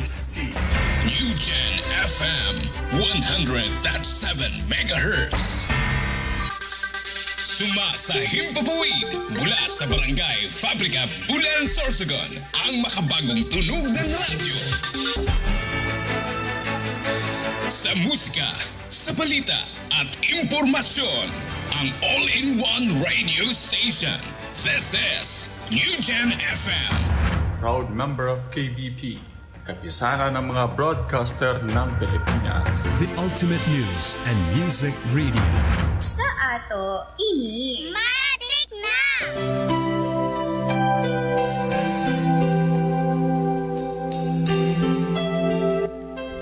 NGC New Gen FM 100.7 MHz. Sumasa himpapawid mula sa Barangay Fabrika, Bulan, Sorsogon, ang makabagong tunog ng radyo. Sa musika, sa balita at impormasyon, ang all-in-one radio station. This is New Gen FM. Proud member of KBP, kapisana ng mga broadcaster ng Pilipinas. The ultimate news and music radio. Sa ato, ini Matik na!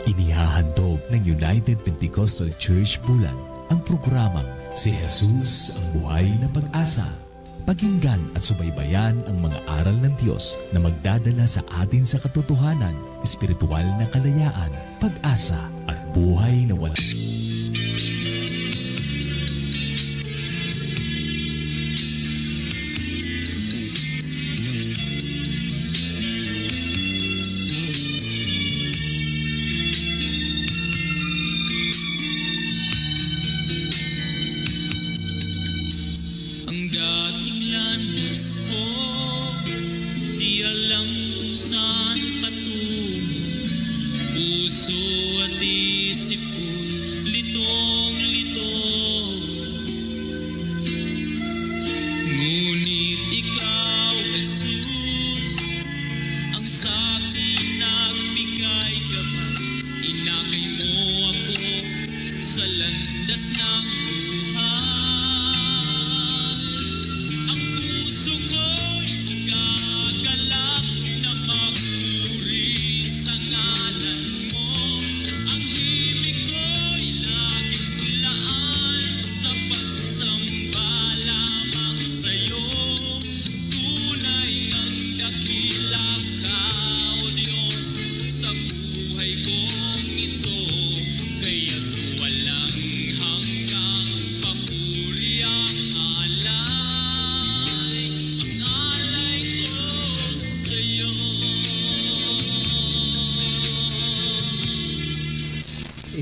Inihahandog ng United Pentecostal Church Bulan ang programang Si Jesus ang Buhay na Pag-asa. Pakinggan at subaybayan ang mga aral ng Diyos na magdadala sa atin sa katotohanan, espiritual na kalayaan, pag-asa at buhay na walang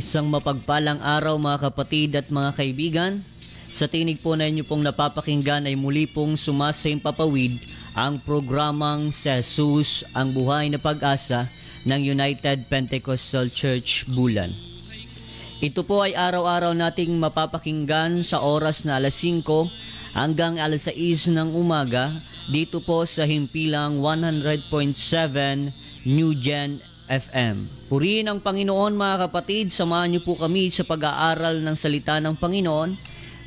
Isang mapagpalang araw mga kapatid at mga kaibigan. Sa tinig po na inyo pong napapakinggan ay muli pong sumasaimpapawid ang programang Si Jesus ang Buhay na Pag-asa ng United Pentecostal Church Bulan. Ito po ay araw-araw nating mapapakinggan sa oras na alas 5 hanggang alas 6 ng umaga dito po sa himpilang 100.7 New Gen FM. Purihin ang Panginoon mga kapatid, samahan niyo po kami sa pag-aaral ng salita ng Panginoon.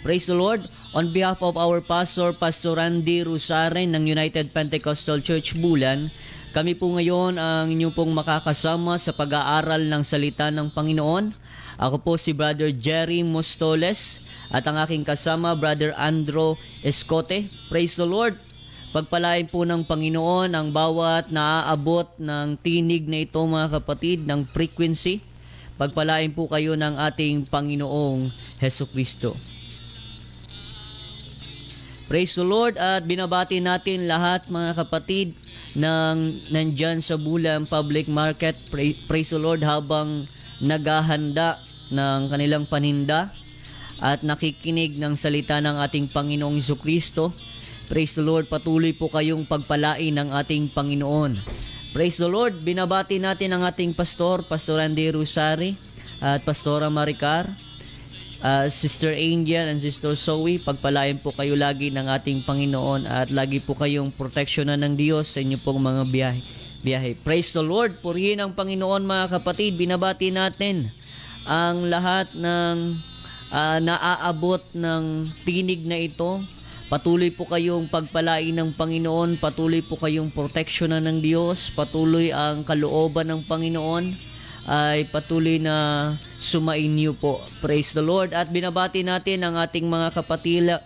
Praise the Lord. On behalf of our pastor, Pastor Randy Rosaren ng United Pentecostal Church Bulan, kami po ngayon ang inyong pong makakasama sa pag-aaral ng salita ng Panginoon. Ako po si Brother Jerry Mostoles at ang aking kasama, Brother Andro Escote. Praise the Lord. Pagpalain po ng Panginoon ang bawat naaabot ng tinig na ito mga kapatid ng frequency. Pagpalain po kayo ng ating Panginoong Hesukristo. Praise the Lord at binabati natin lahat mga kapatid ng nandyan sa Bulan Public Market. Praise the Lord habang naghahanda ng kanilang paninda at nakikinig ng salita ng ating Panginoong Hesukristo. Praise the Lord, patuloy po kayong pagpalain ng ating Panginoon. Praise the Lord, binabati natin ang ating pastor, Pastor Andy Rosari at Pastora Maricar, Sister Angel and Sister Zoe. Pagpalain po kayo lagi ng ating Panginoon at lagi po kayong proteksyonan ng Diyos sa inyo pong mga biyahe. Praise the Lord, purihin ang Panginoon mga kapatid. Binabati natin ang lahat ng naaabot ng tinig na ito. Patuloy po kayong pagpalain ng Panginoon, patuloy po kayong proteksyonan ng Diyos, patuloy ang kalooban ng Panginoon ay patuloy na sumainyo po. Praise the Lord. At binabati natin ang ating mga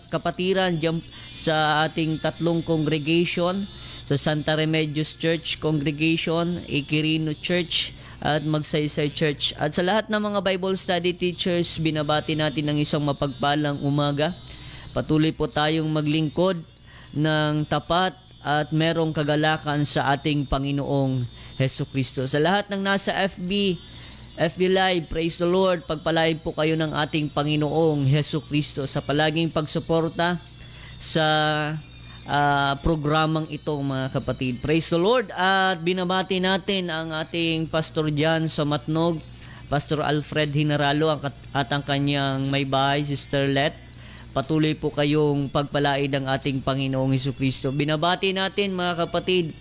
kapatiran dyan sa ating tatlong congregation, sa Santa Remedios Church Congregation, Ikirino Church at Magsaysay Church. At sa lahat ng mga Bible study teachers, binabati natin ng isang mapagpalang umaga. Patuloy po tayong maglingkod ng tapat at merong kagalakan sa ating Panginoong Hesus Kristo. Sa lahat ng nasa FB Live, praise the Lord, pagpalain po kayo ng ating Panginoong Hesus Kristo sa palaging pagsuporta sa programang ito, mga kapatid. Praise the Lord. At binabati natin ang ating Pastor Jan sa Matnog, Pastor Alfred Hinaralo at ang kanyang may bahay, Sister Let. Patuloy po kayong pagpalain ng ating Panginoong Hesukristo. Binabati natin, mga kapatid,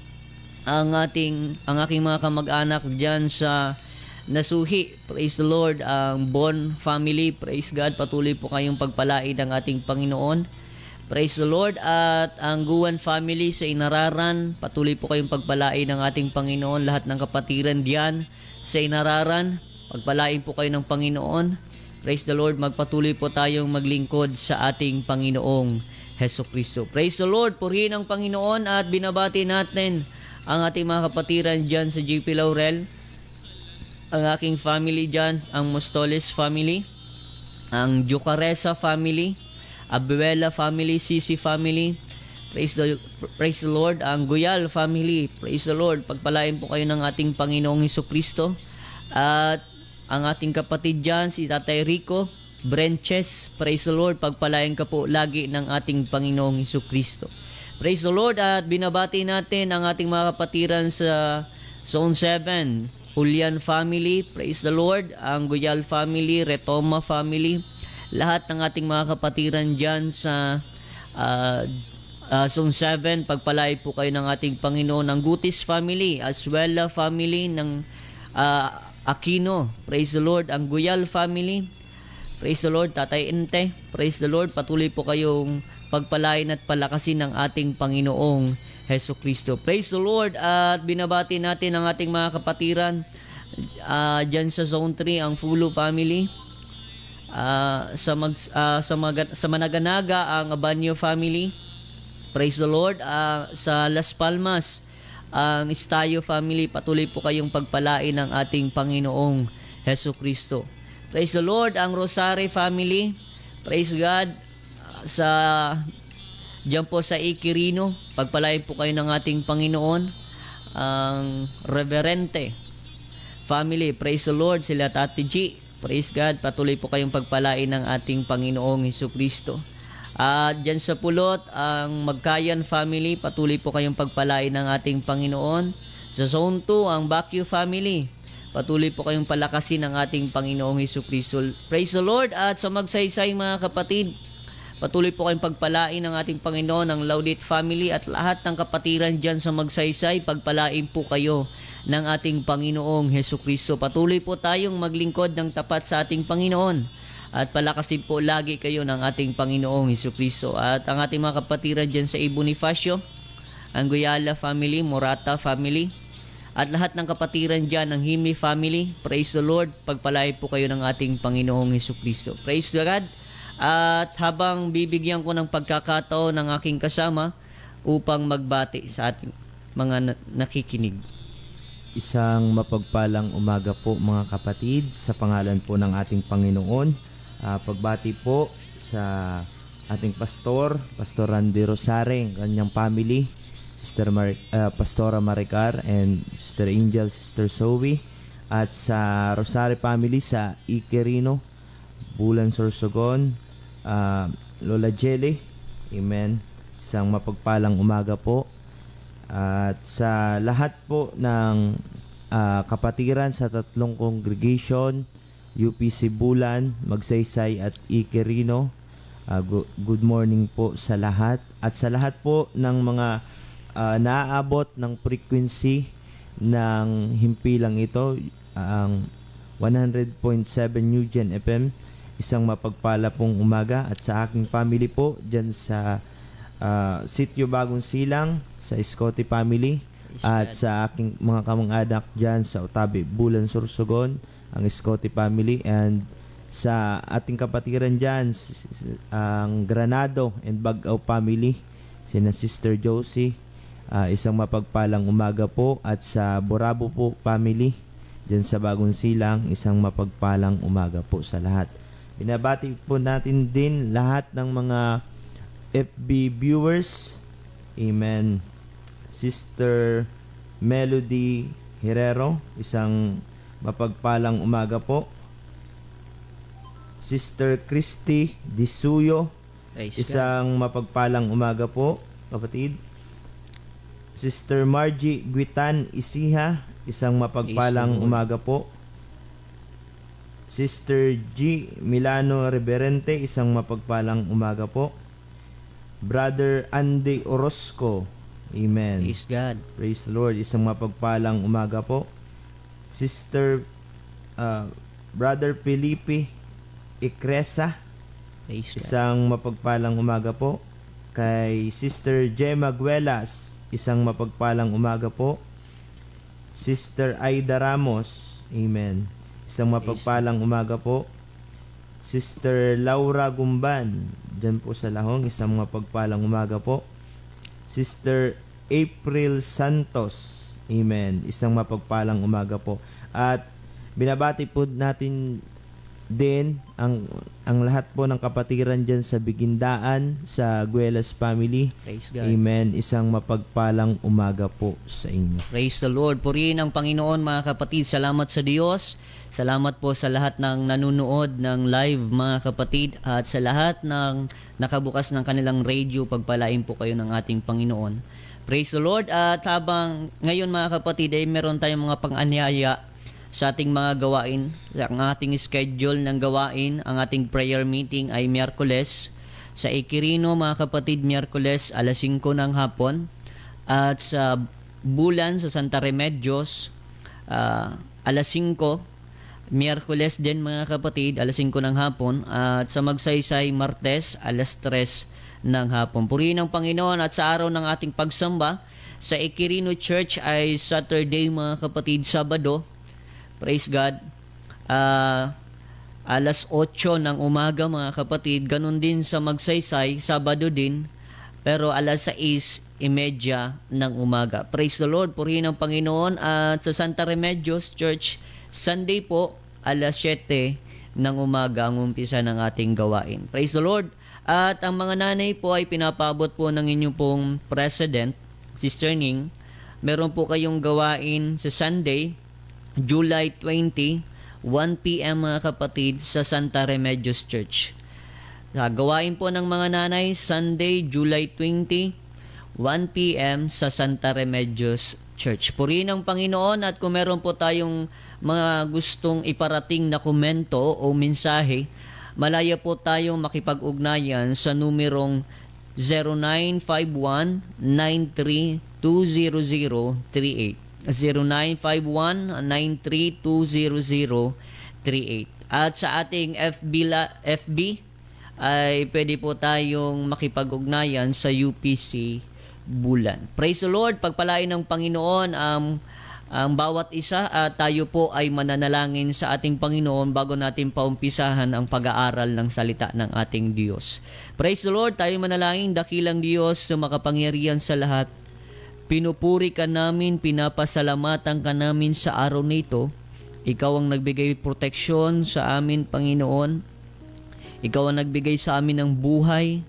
ang aking mga kamag-anak diyan sa Nasuhi. Praise the Lord. Ang Bon family, praise God. Patuloy po kayong pagpalain ng ating Panginoon. Praise the Lord. At ang Guwan family sa Inararan, patuloy po kayong pagpalain ng ating Panginoon. Lahat ng kapatiran diyan sa Inararan, pagpalain po kayo ng Panginoon. Praise the Lord. Magpatuloy po tayong maglingkod sa ating Panginoong Hesukristo. Praise the Lord. Purihin ang Panginoon at binabati natin ang ating mga kapatiran dyan sa JP Laurel, ang aking family dyan, ang Mostoles family, ang Jucaresa family, Abuela family, Sisi family, praise the Lord, ang Guyal family, praise the Lord. Pagpalain po kayo ng ating Panginoong Hesukristo. At ang ating kapatid dyan, si Tatay Rico Brenches, praise the Lord, pagpalain ka po lagi ng ating Panginoong Hesukristo. Praise the Lord. At binabati natin ang ating mga kapatiran sa Zone 7, Julian family, praise the Lord, ang Guyal family, Retoma family, lahat ng ating mga kapatiran dyan sa Zone 7, pagpalain po kayo ng ating Panginoon. Ang Gutis family, Aswela family ng Aquino, praise the Lord. Ang Guyal family, praise the Lord. Tatay Ente, praise the Lord. Patuloy po kayong pagpalain at palakasin ng ating Panginoong Hesukristo. Praise the Lord. At binabati natin ang ating mga kapatiran dyan sa Zone 3, ang Fulo family, sa Managanaga, ang Abanyo family, praise the Lord. Sa Las Palmas, ang Estayo family, patuloy po kayong pagpalain ng ating Panginoong Hesukristo. Praise the Lord. Ang Rosary family, praise God. Diyan po sa Ikirino, pagpalain po kayo ng ating Panginoon. Ang Reverente family, praise the Lord. Sila Tati G, praise God. Patuloy po kayong pagpalain ng ating Panginoong Hesukristo. At dyan sa Pulot, ang Magkayan family, patuloy po kayong pagpalain ng ating Panginoon. Sa Zone 2, ang Baguio family, patuloy po kayong palakasin ng ating Panginoong Hesukristo. Praise the Lord. At sa Magsaysay, mga kapatid, patuloy po kayong pagpalain ng ating Panginoon, ang Laudit family at lahat ng kapatiran dyan sa Magsaysay, pagpalain po kayo ng ating Panginoong Hesukristo. Patuloy po tayong maglingkod ng tapat sa ating Panginoon at palakasin po lagi kayo ng ating Panginoong Hesukristo. At ang ating mga kapatiran dyan sa Bonifacio, ang Guyala family, Morata family, at lahat ng kapatiran dyan ng Himi family, praise the Lord. Pagpalain po kayo ng ating Panginoong Hesukristo. Praise God. At habang bibigyan ko ng pagkakataon ng aking kasama upang magbati sa ating mga nakikinig. Isang mapagpalang umaga po, mga kapatid, sa pangalan po ng ating Panginoon. Pagbati po sa ating pastor, Pastor Randy Rosaring, kanyang family, Pastora Maricar and Sister Angel, Sister Zoe, at sa Rosario family sa Ikirino, Bulan Sorsogon, Lola Jelly, amen. Isang mapagpalang umaga po. At sa lahat po ng kapatiran sa tatlong congregation, UPC Bulan, Magsaysay at Ikirino, good morning po sa lahat. At sa lahat po ng mga naaabot ng frequency ng himpilang ito, ang 100.7 New Gen FM, isang mapagpala pong umaga. At sa aking family po dyan sa Sitio Bagong Silang, sa Scotty family, at sa aking mga kamang-anak dyan sa Otabe, Bulan, Sorsogon, ang Scotty family, and sa ating kapatiran dyan, ang Granado and Bagaw family, sina Sister Josie, isang mapagpalang umaga po. At sa Borabo po family, dyan sa Bagong Silang, isang mapagpalang umaga po sa lahat. Binabati po natin din lahat ng mga FB viewers. Amen. Sister Melody Herrero, isang mapagpalang umaga po. Sister Christy Disuyo, isang mapagpalang umaga po, kapatid. Sister Margie Guitan Isiha, isang mapagpalang umaga po. Sister G. Milano Reverente, isang mapagpalang umaga po. Brother Andy Orozco, amen. Praise God. Praise the Lord, isang mapagpalang umaga po. Sister Brother Felipe Ikresa, isang mapagpalang umaga po. Kay Sister Gemma Guelas, isang mapagpalang umaga po. Sister Aida Ramos, amen, isang mapagpalang umaga po. Sister Laura Gumban, dyan po sa Lahong, isang mapagpalang umaga po. Sister April Santos, amen, isang mapagpalang umaga po. At binabati po natin din ang lahat po ng kapatiran dyan sa Bigindaan, sa Guelas family. Praise God. Amen. Isang mapagpalang umaga po sa inyo. Praise the Lord. Purihin ang Panginoon, mga kapatid. Salamat sa Diyos. Salamat po sa lahat ng nanunood ng live, mga kapatid, at sa lahat ng nakabukas ng kanilang radio. Pagpalain po kayo ng ating Panginoon. Praise the Lord. At habang ngayon, mga kapatid, ay meron tayong mga pang-anyaya sa ating mga gawain, ang ating schedule ng gawain. Ang ating prayer meeting ay Miyerkules sa Ikirino, mga kapatid, Miyerkules alas 5 ng hapon, at sa Bulan sa Santa Remedios alas 5, Miyerkules din, mga kapatid, alas 5 ng hapon, at sa Magsaysay Martes alas 3 ng hapon. Purihin ang Panginoon. At sa araw ng ating pagsamba sa Ikirino Church ay Saturday, mga kapatid, Sabado. Praise God. Alas 8 ng umaga, mga kapatid. Ganon din sa Magsaysay, Sabado din. Pero alas 6:30 ng umaga. Praise the Lord. Purihin ang Panginoon. At sa Santa Remedios Church, Sunday po, alas 7 ng umaga ang umpisa ng ating gawain. Praise the Lord. At ang mga nanay po ay pinapabot po ng inyong pong President, Sister Ning. Meron po kayong gawain sa Sunday, July 20, 1 p.m. mga kapatid, sa Santa Remedios Church. Gawain po ng mga nanay, Sunday, July 20, 1 p.m. sa Santa Remedios Church. Purihin ang Panginoon. At kung meron po tayong mga gustong iparating na komento o mensahe, malaya po tayong makipag-ugnayan sa numerong 0951-93-20038. 0951-93-20038. At sa ating FB ay pwede po tayong makipag-ugnayan sa UPC Bulan. Praise the Lord. Pagpalain ng Panginoon ang bawat isa, at tayo po ay mananalangin sa ating Panginoon bago natin paumpisahan ang pag-aaral ng salita ng ating Diyos. Praise the Lord. Tayo manalangin. Dakilang Diyos na makapangyarihan sa lahat, pinupuri ka namin, pinapasalamatan ka namin sa araw nito. Ikaw ang nagbigay proteksyon sa amin, Panginoon. Ikaw ang nagbigay sa amin ng buhay.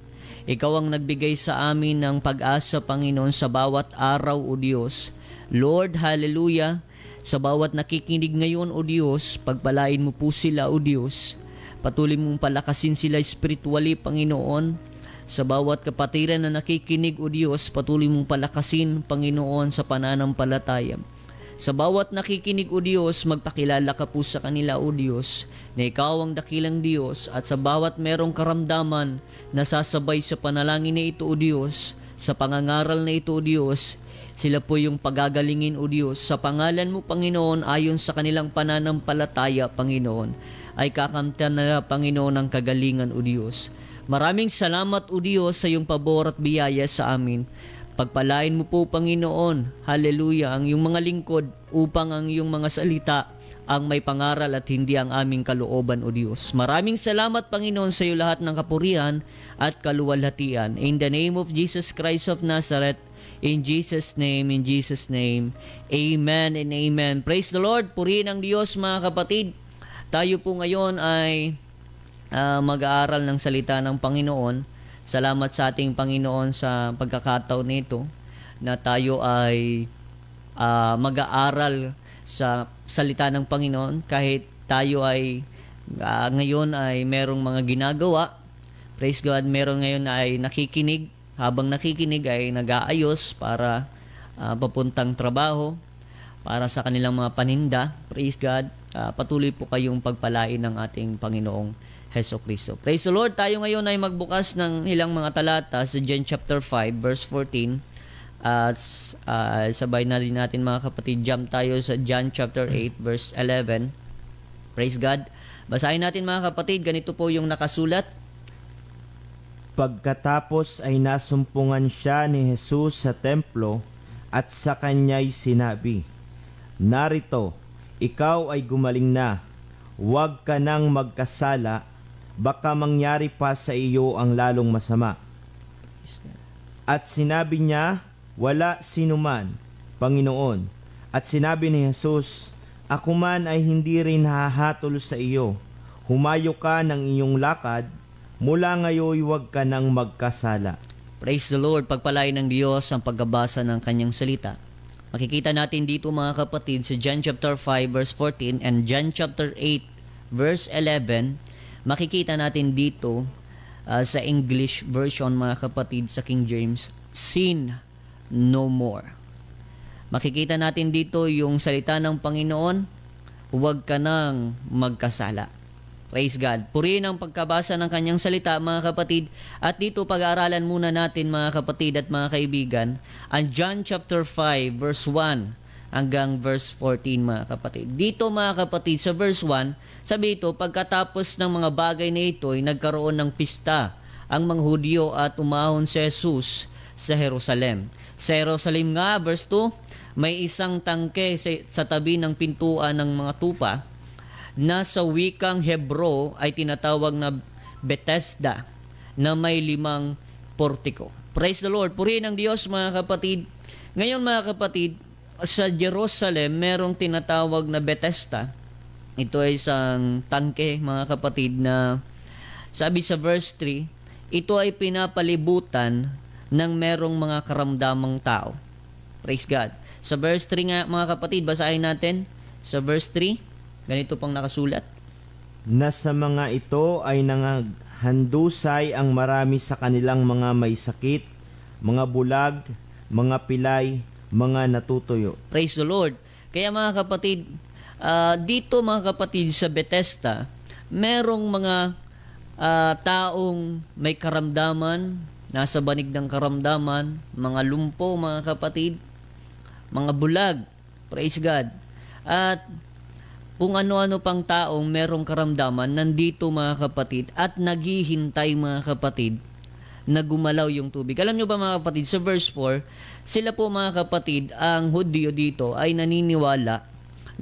Ikaw ang nagbigay sa amin ng pag-asa, Panginoon, sa bawat araw, O Diyos. Lord, hallelujah. Sa bawat nakikinig ngayon, O Diyos, pagpalain mo po sila, O Diyos. Patuloy mong palakasin sila spiritually, Panginoon. Sa bawat kapatiran na nakikinig, O Diyos, patuloy mong palakasin, Panginoon, sa pananampalataya. Sa bawat nakikinig, O Diyos, magpakilala ka po sa kanila, O Diyos, na Ikaw ang dakilang Diyos. At sa bawat merong karamdaman na sasabay sa panalangin na ito, O Diyos, sa pangangaral na ito, O Diyos, sila po yung pagagalingin, O Diyos. Sa pangalan mo, Panginoon, ayon sa kanilang pananampalataya, Panginoon, ay kakamtan na, Panginoon, ang kagalingan, O Diyos. Maraming salamat, O Diyos, sa iyong pabor at biyaya sa amin. Pagpalain mo po, Panginoon, hallelujah, ang iyong mga lingkod upang ang iyong mga salita ang may pangaral at hindi ang aming kalooban, O Diyos. Maraming salamat, Panginoon, sa iyo lahat ng kapurihan at kaluwalhatian. In the name of Jesus Christ of Nazareth, in Jesus' name, amen and amen. Praise the Lord. Purihin ang Diyos, mga kapatid. Tayo po ngayon ay mag-aaral ng salita ng Panginoon. Salamat sa ating Panginoon sa pagkakataon nito na tayo ay mag-aaral sa salita ng Panginoon kahit tayo ay ngayon ay merong mga ginagawa. Praise God, meron ngayon ay nakikinig. Habang nakikinig ay nag-aayos para papuntang trabaho, para sa kanilang mga paninda. Praise God. Patuloy po kayong pagpalain ng ating Panginoong Hesukristo. Praise the Lord. Tayo ngayon ay magbukas ng ilang mga talata sa John chapter 5 verse 14. At sabay na rin natin mga kapatid, jump tayo sa John chapter 8 verse 11. Praise God. Basahin natin mga kapatid, ganito po yung nakasulat. Pagkatapos ay nasumpungan siya ni Jesus sa templo at sa kanya'y sinabi, "Narito, ikaw ay gumaling na. Huwag ka nang magkasala, baka mangyari pa sa iyo ang lalong masama." At sinabi niya, "Wala sinuman, Panginoon." At sinabi ni Jesus, "Ako man ay hindi rin hahatol sa iyo. Humayo ka ng iyong lakad, mula ngayon huwag ka nang magkasala." Praise the Lord. Pagpalain ng Diyos ang pagbabasa ng kanyang salita. Makikita natin dito mga kapatid sa John chapter 5 verse 14 and John chapter 8 verse 11. Makikita natin dito sa English version mga kapatid sa King James, "Sin no more." Makikita natin dito yung salita ng Panginoon, huwag ka nang magkasala. Praise God. Purihin ang pagkabasa ng kanyang salita mga kapatid. At dito pag-aaralan muna natin mga kapatid at mga kaibigan ang John chapter 5 verse 1 hanggang verse 14 mga kapatid. Dito mga kapatid sa verse 1, sabi ito, pagkatapos ng mga bagay na ito ay nagkaroon ng pista ang mga Hudyo at umahon si Jesus sa Jerusalem. Sa Jerusalem nga, verse 2, may isang tangke sa tabi ng pintuan ng mga tupa na sa wikang Hebro ay tinatawag na Bethesda na may 5 portiko. Praise the Lord. Purihin ang Diyos mga kapatid. Ngayon mga kapatid, sa Jerusalem merong tinatawag na Bethesda. Ito ay isang tangke mga kapatid na sabi sa verse 3, ito ay pinapalibutan ng merong mga karamdamang tao. Praise God. Sa verse 3 nga mga kapatid, basahin natin. Sa verse 3, ganito pang nakasulat. Na sa mga ito ay nanghandusay ang marami sa kanilang mga may sakit, mga bulag, mga pilay, mga natutuyo. Praise the Lord. Kaya mga kapatid, dito mga kapatid sa Bethesda, merong mga taong may karamdaman, nasa banig ng karamdaman, mga lumpo mga kapatid, mga bulag, praise God. At kung ano-ano pang taong merong karamdaman, nandito mga kapatid, at naghihintay mga kapatid, na gumalaw yung tubig. Alam nyo ba mga kapatid, sa verse 4, sila po mga kapatid, ang Hudyo dito ay naniniwala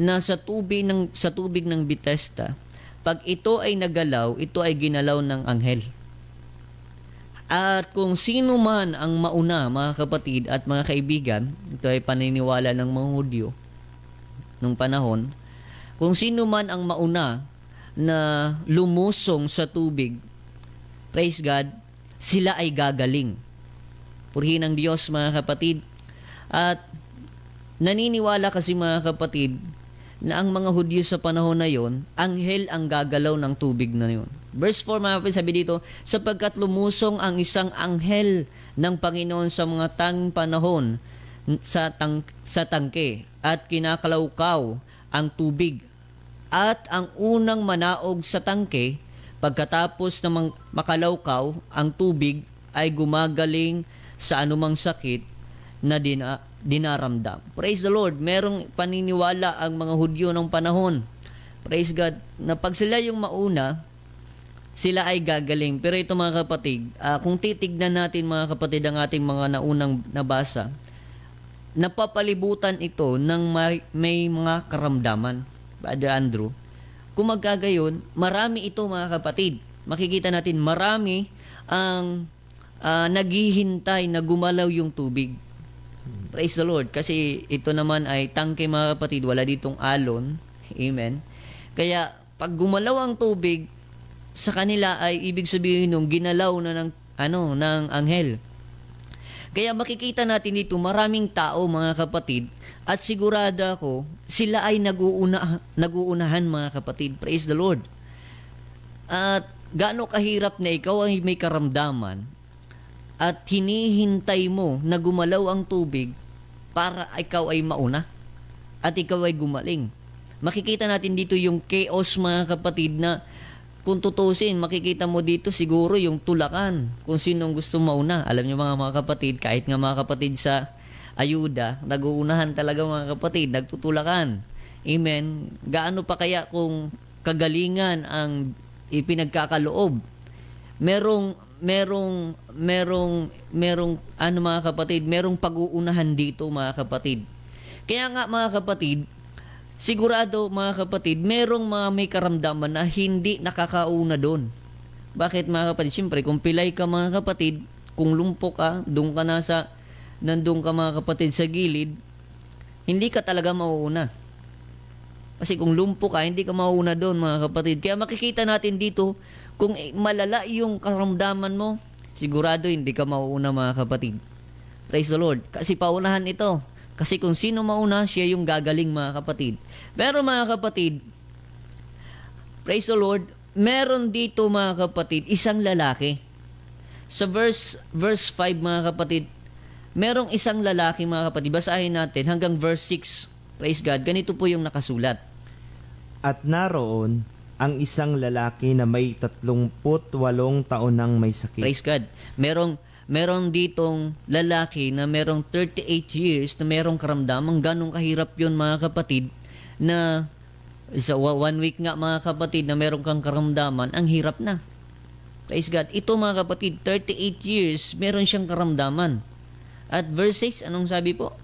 na sa tubig ng Bethesda, pag ito ay nagalaw, ito ay ginalaw ng anghel. At kung sino man ang mauna, mga kapatid at mga kaibigan, ito ay paniniwala ng mga Hudyo nung panahon, kung sino man ang mauna na lumusong sa tubig, praise God, sila ay gagaling. Purihin ang Diyos mga kapatid. At naniniwala kasi mga kapatid na ang mga Hudyo sa panahon na yon, anghel ang gagalaw ng tubig na yon. Verse 4 mga kapatid, sabi dito, sapagkat lumusong ang isang anghel ng Panginoon sa mga tanging panahon sa tangke at kinakalawkaw ang tubig. At ang unang manaog sa tangke, pagkatapos na makalawkaw ang tubig, ay gumagaling sa anumang sakit na dinaramdam. Praise the Lord. Merong paniniwala ang mga Hudyo ng panahon. Praise God. Na pag sila yung mauna, sila ay gagaling. Pero ito mga kapatid, kung titignan natin mga kapatid ang ating mga naunang nabasa, napapalibutan ito ng may mga karamdaman. Brother Andrew, kung magkagayon, marami ito mga kapatid. Makikita natin marami ang naghihintay na gumalaw yung tubig. Praise the Lord. Kasi ito naman ay tangke mga kapatid, wala ditong alon. Amen. Kaya pag gumalaw ang tubig, sa kanila ay ibig sabihin nung ginalaw na ng anghel. Kaya makikita natin dito maraming tao mga kapatid at sigurado ako sila ay naguunahan mga kapatid. Praise the Lord. At gaano kahirap na ikaw ay may karamdaman at hinihintay mo na gumalaw ang tubig para ikaw ay mauna at ikaw ay gumaling. Makikita natin dito yung chaos mga kapatid na kung tutusin, makikita mo dito siguro yung tulakan kung sinong gusto mauna. Alam niyo mga kapatid, kahit nga mga kapatid sa ayuda, naguunahan talaga mga kapatid, nagtutulakan. Amen. Gaano pa kaya kung kagalingan ang ipinagkakaloob? Merong ano mga kapatid, merong pag-uunahan dito mga kapatid. Kaya nga mga kapatid, sigurado mga kapatid, merong mga may karamdaman na hindi nakakauna doon. Bakit mga kapatid? Siyempre, kung pilay ka mga kapatid, kung lumpo ka, nandun ka mga kapatid sa gilid, hindi ka talaga mauuna. Kasi kung lumpo ka, hindi ka mauuna doon mga kapatid. Kaya makikita natin dito, kung malala yung karamdaman mo, sigurado hindi ka mauuna mga kapatid. Praise the Lord. Kasi paunahan ito. Kasi kung sino mauna, siya yung gagaling mga kapatid. Pero mga kapatid, praise the Lord, meron dito mga kapatid, isang lalaki. Sa verse 5 mga kapatid, merong isang lalaki mga kapatid. Basahin natin hanggang verse 6. Praise God. Ganito po yung nakasulat. At naroon ang isang lalaki na may 38 taon nang may sakit. Praise God. Merong ditong lalaki na merong 38 years na merong karamdaman. Ganong kahirap yun mga kapatid na sa 1 week nga mga kapatid na merong kang karamdaman, ang hirap na. Praise God. Ito mga kapatid, 38 years, meron siyang karamdaman. At verse 6, anong sabi po?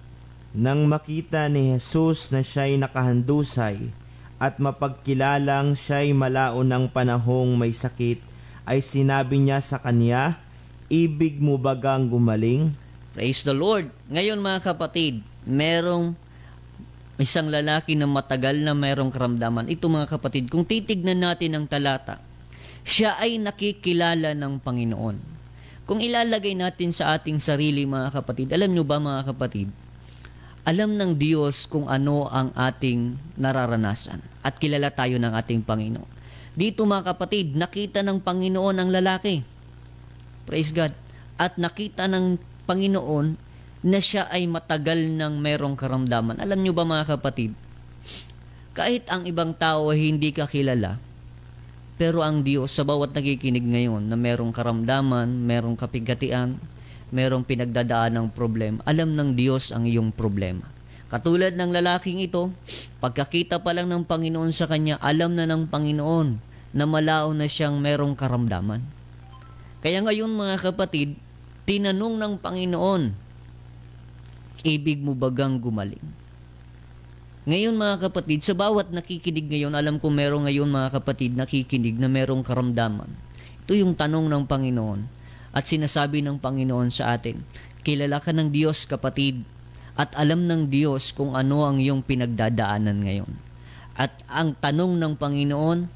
Nang makita ni Jesus na siya'y nakahandusay at mapagkilalang siya'y malao ng panahong may sakit, ay sinabi niya sa kanya, ibig mo bagang gumaling? Praise the Lord. Ngayon mga kapatid, merong isang lalaki na matagal na merong karamdaman. Ito mga kapatid, kung titignan natin ang talata, siya ay nakikilala ng Panginoon. Kung ilalagay natin sa ating sarili mga kapatid, alam nyo ba mga kapatid, alam ng Diyos kung ano ang ating nararanasan at kilala tayo ng ating Panginoon. Dito mga kapatid, nakita ng Panginoon ang lalaki. Praise God. At nakita ng Panginoon na siya ay matagal nang merong karamdaman. Alam nyo ba mga kapatid, kahit ang ibang tao ay hindi ka kilala, pero ang Diyos sa bawat nakikinig ngayon na merong karamdaman, merong kapigatian, merong pinagdadaan ng problema, alam ng Diyos ang iyong problema. Katulad ng lalaking ito, pagkakita pa lang ng Panginoon sa kanya, alam na ng Panginoon na malao na siyang merong karamdaman. Kaya ngayon mga kapatid, tinanong ng Panginoon, ibig mo bagang gumaling? Ngayon mga kapatid, sa bawat nakikinig ngayon, alam ko meron ngayon mga kapatid nakikinig na merong karamdaman. Ito yung tanong ng Panginoon at sinasabi ng Panginoon sa atin, kilala ka ng Diyos kapatid at alam ng Diyos kung ano ang iyong pinagdadaanan ngayon. At ang tanong ng Panginoon,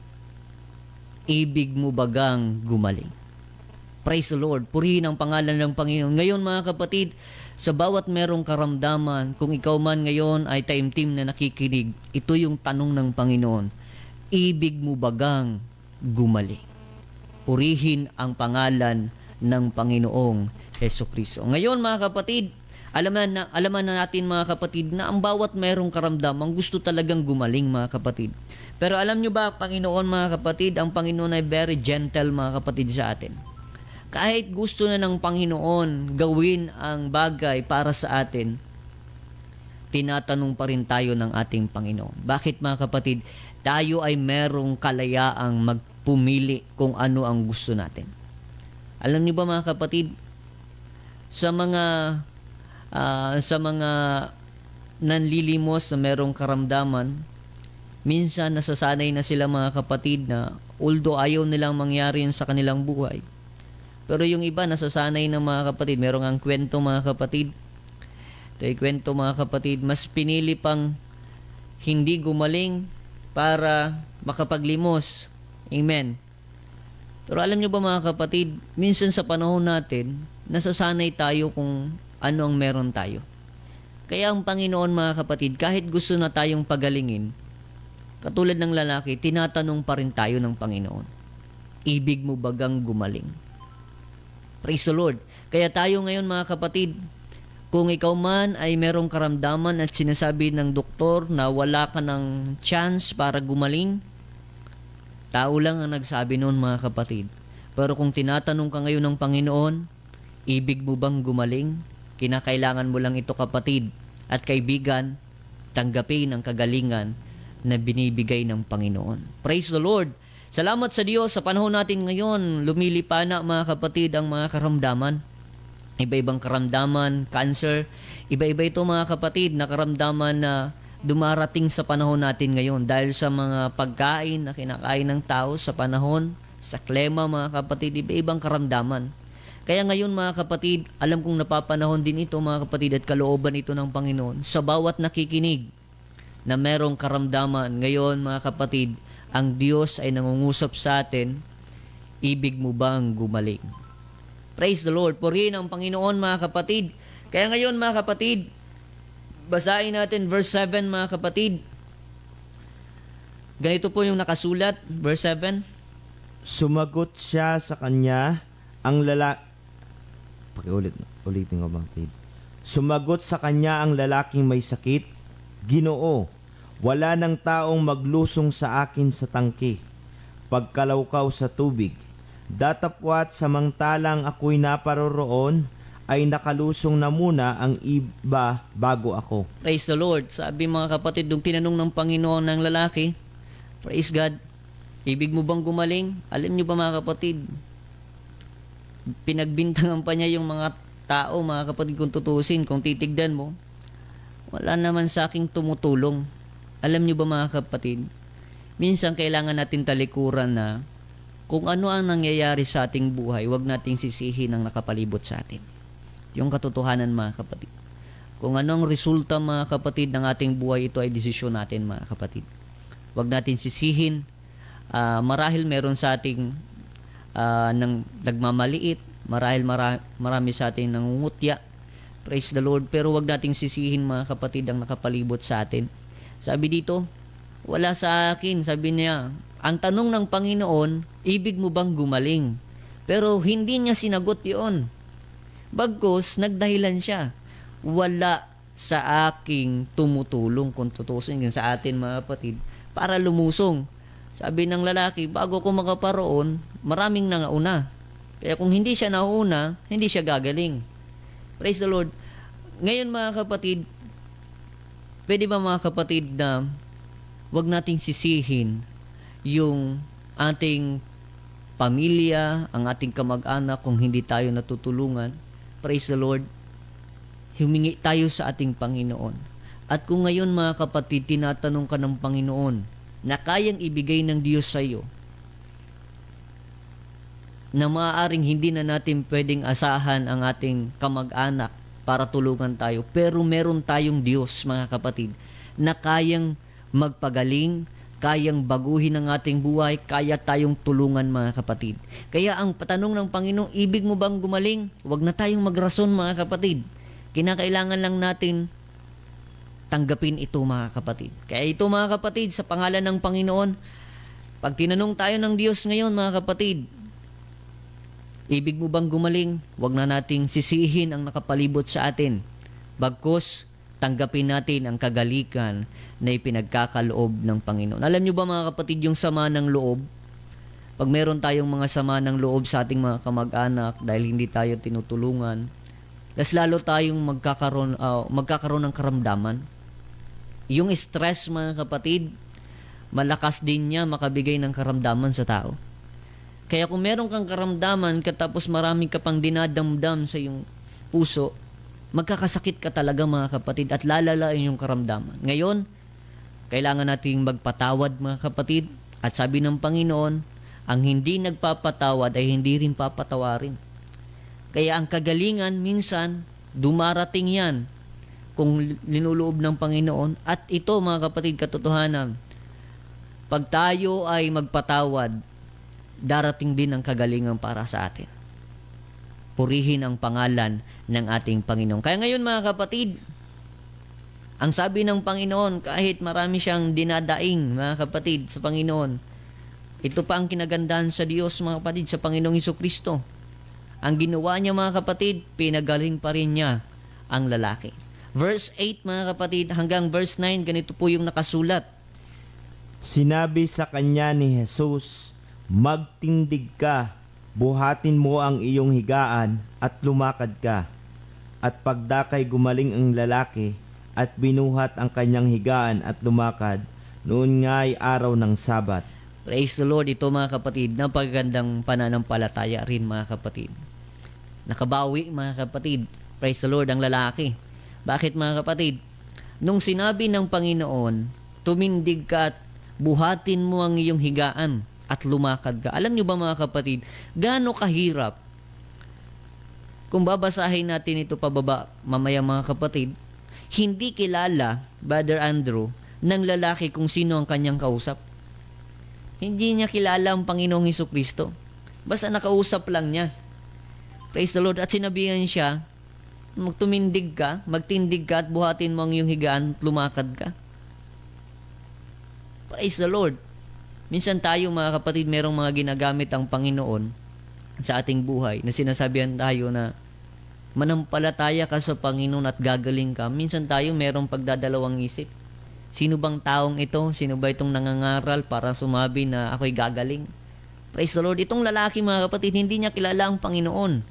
ibig mo bagang gumaling? Praise the Lord. Purihin ang pangalan ng Panginoon. Ngayon mga kapatid, sa bawat merong karamdaman, kung ikaw man ngayon ay taimtim na nakikinig, ito yung tanong ng Panginoon. Ibig mo bagang gumaling? Purihin ang pangalan ng Panginoong Hesukristo. Ngayon mga kapatid, alaman na natin mga kapatid na ang bawat merong karamdaman gusto talagang gumaling mga kapatid. Pero alam nyo ba Panginoon mga kapatid, ang Panginoon ay very gentle mga kapatid sa atin. Kahit gusto na ng Panginoon gawin ang bagay para sa atin, tinatanong pa rin tayo ng ating Panginoon. Bakit mga kapatid? Tayo ay merong kalayaang magpumili kung ano ang gusto natin. Alam niyo ba mga kapatid, sa mga nanlilimos na merong karamdaman, minsan nasasanay na sila mga kapatid na although ayaw nilang mangyari yun sa kanilang buhay, pero yung iba nasasanay ng mga kapatid, merong ang kwento mga kapatid. Ito ay kwento mga kapatid, mas pinili pang hindi gumaling para makapaglimos. Amen. Pero alam nyo ba mga kapatid, minsan sa panahon natin, nasasanay tayo kung ano ang meron tayo. Kaya ang Panginoon, mga kapatid, kahit gusto na tayong pagalingin, katulad ng lalaki, tinatanong pa rin tayo ng Panginoon, ibig mo bagang gumaling? Praise the Lord. Kaya tayo ngayon, mga kapatid, kung ikaw man ay merong karamdaman at sinasabi ng doktor na wala ka ng chance para gumaling, tao lang ang nagsabi noon, mga kapatid. Pero kung tinatanong ka ngayon ng Panginoon, ibig mo bang gumaling? Kinakailangan mo lang ito, kapatid at kaibigan, tanggapin ang kagalingan na binibigay ng Panginoon. Praise the Lord! Salamat sa Diyos, sa panahon natin ngayon, lumilipa na, mga kapatid, ang mga karamdaman. Iba-ibang karamdaman, cancer, iba-iba ito, mga kapatid, na karamdaman na dumarating sa panahon natin ngayon dahil sa mga pagkain na kinakain ng tao sa panahon, sa klima, mga kapatid, iba-ibang karamdaman. Kaya ngayon, mga kapatid, alam kong napapanahon din ito, mga kapatid, at kalooban ito ng Panginoon sa bawat nakikinig na merong karamdaman. Ngayon, mga kapatid, ang Diyos ay nangungusap sa atin, ibig mo bang gumaling? Praise the Lord. Purihin ang Panginoon, mga kapatid. Kaya ngayon, mga kapatid, basahin natin verse 7, mga kapatid. Ganito po yung nakasulat, verse 7. Sumagot siya sa kanya ang ulitin ko, mga kapatid. Sumagot sa kanya ang lalaking may sakit, Ginoo, wala ng taong maglusong sa akin sa tangke, pagkalawkaw sa tubig. Datapwat samantalang ako'y naparoroon, ay nakalusong na muna ang iba bago ako. Praise the Lord. Sabi, mga kapatid, nung tinanong ng Panginoon ng lalaki, praise God, ibig mo bang gumaling? Alam niyo ba, mga kapatid, pinagbintangan pa niya yung mga tao, mga kapatid, kung tutusin, kung titigdan mo, wala naman sa aking tumutulong. Alam niyo ba, mga kapatid, minsan kailangan natin talikuran na kung ano ang nangyayari sa ating buhay, huwag nating sisihin ang nakapalibot sa atin. Yung katotohanan, mga kapatid. Kung anong resulta, mga kapatid, ng ating buhay, ito ay desisyon natin, mga kapatid. Huwag natin sisihin. Marahil meron sa ating nagmamaliit, marahil marami sa ating nangungutya. Praise the Lord. Pero huwag nating sisihin, mga kapatid, ang nakapalibot sa atin. Sabi dito, wala sa akin. Sabi niya, ang tanong ng Panginoon, ibig mo bang gumaling? Pero hindi niya sinagot yun. Bagkus, nagdahilan siya. Wala sa aking tumutulong, kung tutusin sa atin, mga kapatid, para lumusong. Sabi ng lalaki, bago ko makaparoon, maraming nangauna. Kaya kung hindi siya nauna, hindi siya gagaling. Praise the Lord. Ngayon, mga kapatid, pwede ba, mga kapatid, na wag nating sisihin yung ating pamilya, ang ating kamag-anak kung hindi tayo natutulungan? Praise the Lord. Humingi tayo sa ating Panginoon. At kung ngayon, mga kapatid, tinatanong ka ng Panginoon na kayang ibigay ng Diyos sa iyo, na maaaring hindi na natin pwedeng asahan ang ating kamag-anak para tulungan tayo, pero meron tayong Diyos, mga kapatid, na kayang magpagaling, kayang baguhin ang ating buhay, kaya tayong tulungan, mga kapatid. Kaya ang patanong ng Panginoon, ibig mo bang gumaling? Huwag na tayong magrason, mga kapatid. Kinakailangan lang natin tanggapin ito, mga kapatid. Kaya ito, mga kapatid, sa pangalan ng Panginoon, pag tinanong tayo ng Diyos ngayon, mga kapatid, ibig mo bang gumaling? Huwag na nating sisihin ang nakapalibot sa atin. Bagkus, tanggapin natin ang kagalikan na ipinagkakaloob ng Panginoon. Alam nyo ba, mga kapatid, yung sama ng loob? Pag meron tayong mga sama ng loob sa ating mga kamag-anak dahil hindi tayo tinutulungan, mas lalo tayong magkakaroon ng karamdaman. Yung stress, mga kapatid, malakas din niya makabigay ng karamdaman sa tao. Kaya kung meron kang karamdaman katapos marami ka pang dinadamdam sa iyong puso, magkakasakit ka talaga, mga kapatid, at lalalain yung karamdaman. Ngayon, kailangan nating magpatawad, mga kapatid, at sabi ng Panginoon, ang hindi nagpapatawad ay hindi rin papatawarin. Kaya ang kagalingan, minsan, dumarating yan kung linuloob ng Panginoon. At ito, mga kapatid, katotohanan, pag tayo ay magpatawad, darating din ang kagalingan para sa atin. purihin ang pangalan ng ating Panginoon. Kaya ngayon mga kapatid, ang sabi ng Panginoon, kahit marami siyang dinadaing mga kapatid sa Panginoon, ito pa ang kinagandahan sa Diyos mga kapatid, sa Panginoong Hesukristo. Ang ginawa niya mga kapatid, pinagaling pa rin niya ang lalaki. Verse 8 mga kapatid hanggang verse 9, ganito po yung nakasulat. Sinabi sa kanya ni Jesus, magtindig ka, buhatin mo ang iyong higaan at lumakad ka. At pagdakay gumaling ang lalaki at binuhat ang kanyang higaan at lumakad, noon nga'y araw ng Sabat. Praise the Lord. Ito mga kapatid, napagandang pananampalataya rin mga kapatid. Nakabawi mga kapatid. Praise the Lord ang lalaki. Bakit mga kapatid? Nung sinabi ng Panginoon, tumindig ka at buhatin mo ang iyong higaan at lumakad ka. Alam nyo ba mga kapatid, gaano kahirap? Kung babasahin natin ito pababa mamaya mga kapatid, hindi kilala, Brother Andrew, ng lalaki kung sino ang kanyang kausap. Hindi niya kilala ang Panginoong Hesukristo. Basta nakausap lang niya. Praise the Lord. At sinabihan siya, magtindig ka at buhatin mo ang iyong higaan at lumakad ka. Praise the Lord. Minsan tayo mga kapatid, merong mga ginagamit ang Panginoon sa ating buhay na sinasabihan tayo na manampalataya ka sa Panginoon at gagaling ka. Minsan tayo merong pagdadalawang isip. Sino bang taong ito? Sino ba itong nangangaral para sumabi na ako'y gagaling? Praise the Lord. Itong lalaki mga kapatid, hindi niya kilala ang Panginoon.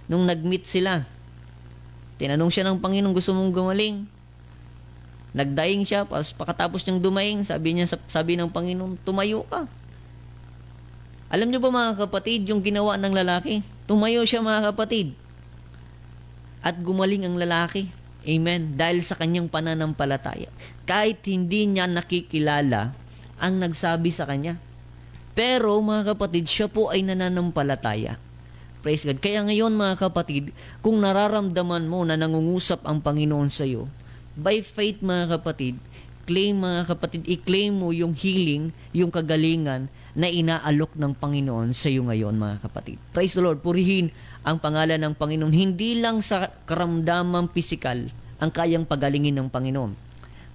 Nung nag-meet sila, tinanong siya ng Panginoon, gusto mong gumaling? Nagdaing siya, pagkatapos niyang dumaing, sabi ng Panginoon, tumayo ka. Alam niyo ba mga kapatid, yung ginawa ng lalaki? Tumayo siya mga kapatid. At gumaling ang lalaki. Amen. Dahil sa kanyang pananampalataya. Kahit hindi niya nakikilala ang nagsabi sa kanya. Pero mga kapatid, siya po ay nananampalataya. Praise God. Kaya ngayon mga kapatid, kung nararamdaman mo na nangungusap ang Panginoon sa iyo, by faith mga kapatid, i-claim mo yung healing, yung kagalingan na inaalok ng Panginoon sa iyo ngayon mga kapatid. Praise the Lord. Purihin ang pangalan ng Panginoon. Hindi lang sa karamdamang pisikal ang kayang pagalingin ng Panginoon.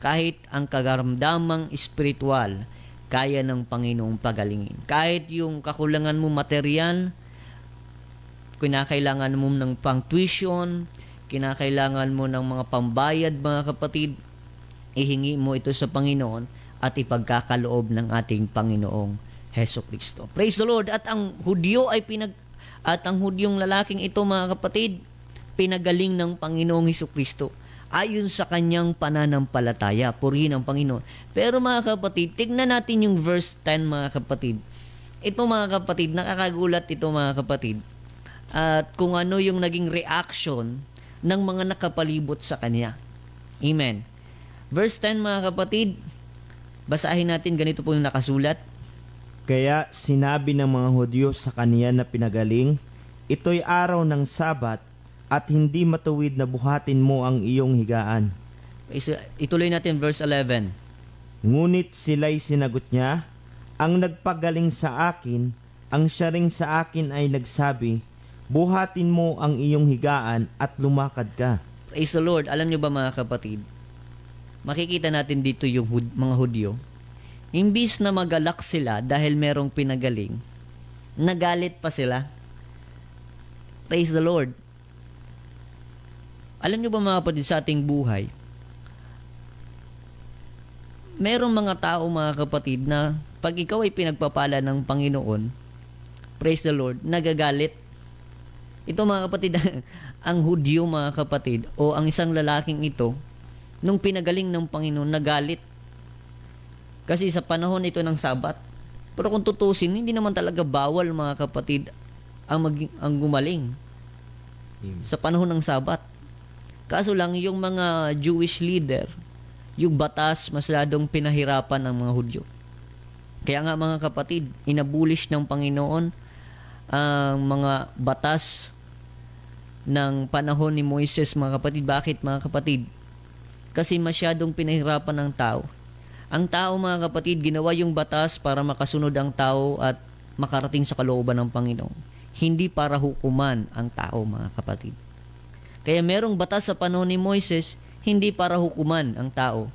Kahit ang karamdamang espiritual, kaya ng Panginoong pagalingin. Kahit yung kakulangan mo material, kinakailangan mo ng pang-tuition, kinakailangan mo ng mga pambayad mga kapatid, ihingi mo ito sa Panginoon at ipagkakaloob ng ating Panginoong Hesukristo. Praise the Lord. At ang Hudyong lalaking ito mga kapatid, pinagaling ng Panginoong Hesukristo ayon sa kanyang pananampalataya. Purihin ang Panginoon. Pero mga kapatid, tignan natin yung verse 10 mga kapatid. Ito mga kapatid, nakakagulat ito mga kapatid. At kung ano yung naging reaction ng mga nakapalibot sa kanya. Amen. Verse 10 mga kapatid, basahin natin, ganito po yung nakasulat. Kaya sinabi ng mga Hudyo sa kaniya na pinagaling, ito'y araw ng Sabat at hindi matuwid na buhatin mo ang iyong higaan. Ituloy natin verse 11. Ngunit sila'y sinagot niya, ang nagpagaling sa akin, ang siya ring sa akin ay nagsabi, buhatin mo ang iyong higaan at lumakad ka. Praise the Lord. Alam niyo ba mga kapatid, makikita natin dito yung mga Hudyo. Imbis na magalak sila dahil merong pinagaling, nagalit pa sila. Praise the Lord. Alam niyo ba mga kapatid, sa ating buhay, merong mga tao mga kapatid na pag ikaw ay pinagpapala ng Panginoon, praise the Lord, nagagalit. Ito mga kapatid, ang Hudyo mga kapatid, o ang isang lalaking ito, nung pinagaling ng Panginoon, nagalit. Kasi sa panahon ito ng Sabat. Pero kung tutusin, hindi naman talaga bawal mga kapatid ang gumaling sa panahon ng Sabat. Kaso lang yung mga Jewish leader, yung batas masyadong pinahirapan ng mga Hudyo. Kaya nga mga kapatid, inabulish ng Panginoon ang mga batas ng panahon ni Moises mga kapatid. Bakit mga kapatid? Kasi masyadong pinahirapan ng tao. Ang tao mga kapatid, ginawa yung batas para makasunod ang tao at makarating sa kalooban ng Panginoon. hindi para hukuman ang tao, mga kapatid. Kaya merong batas sa panahon ni Moises, hindi para hukuman ang tao,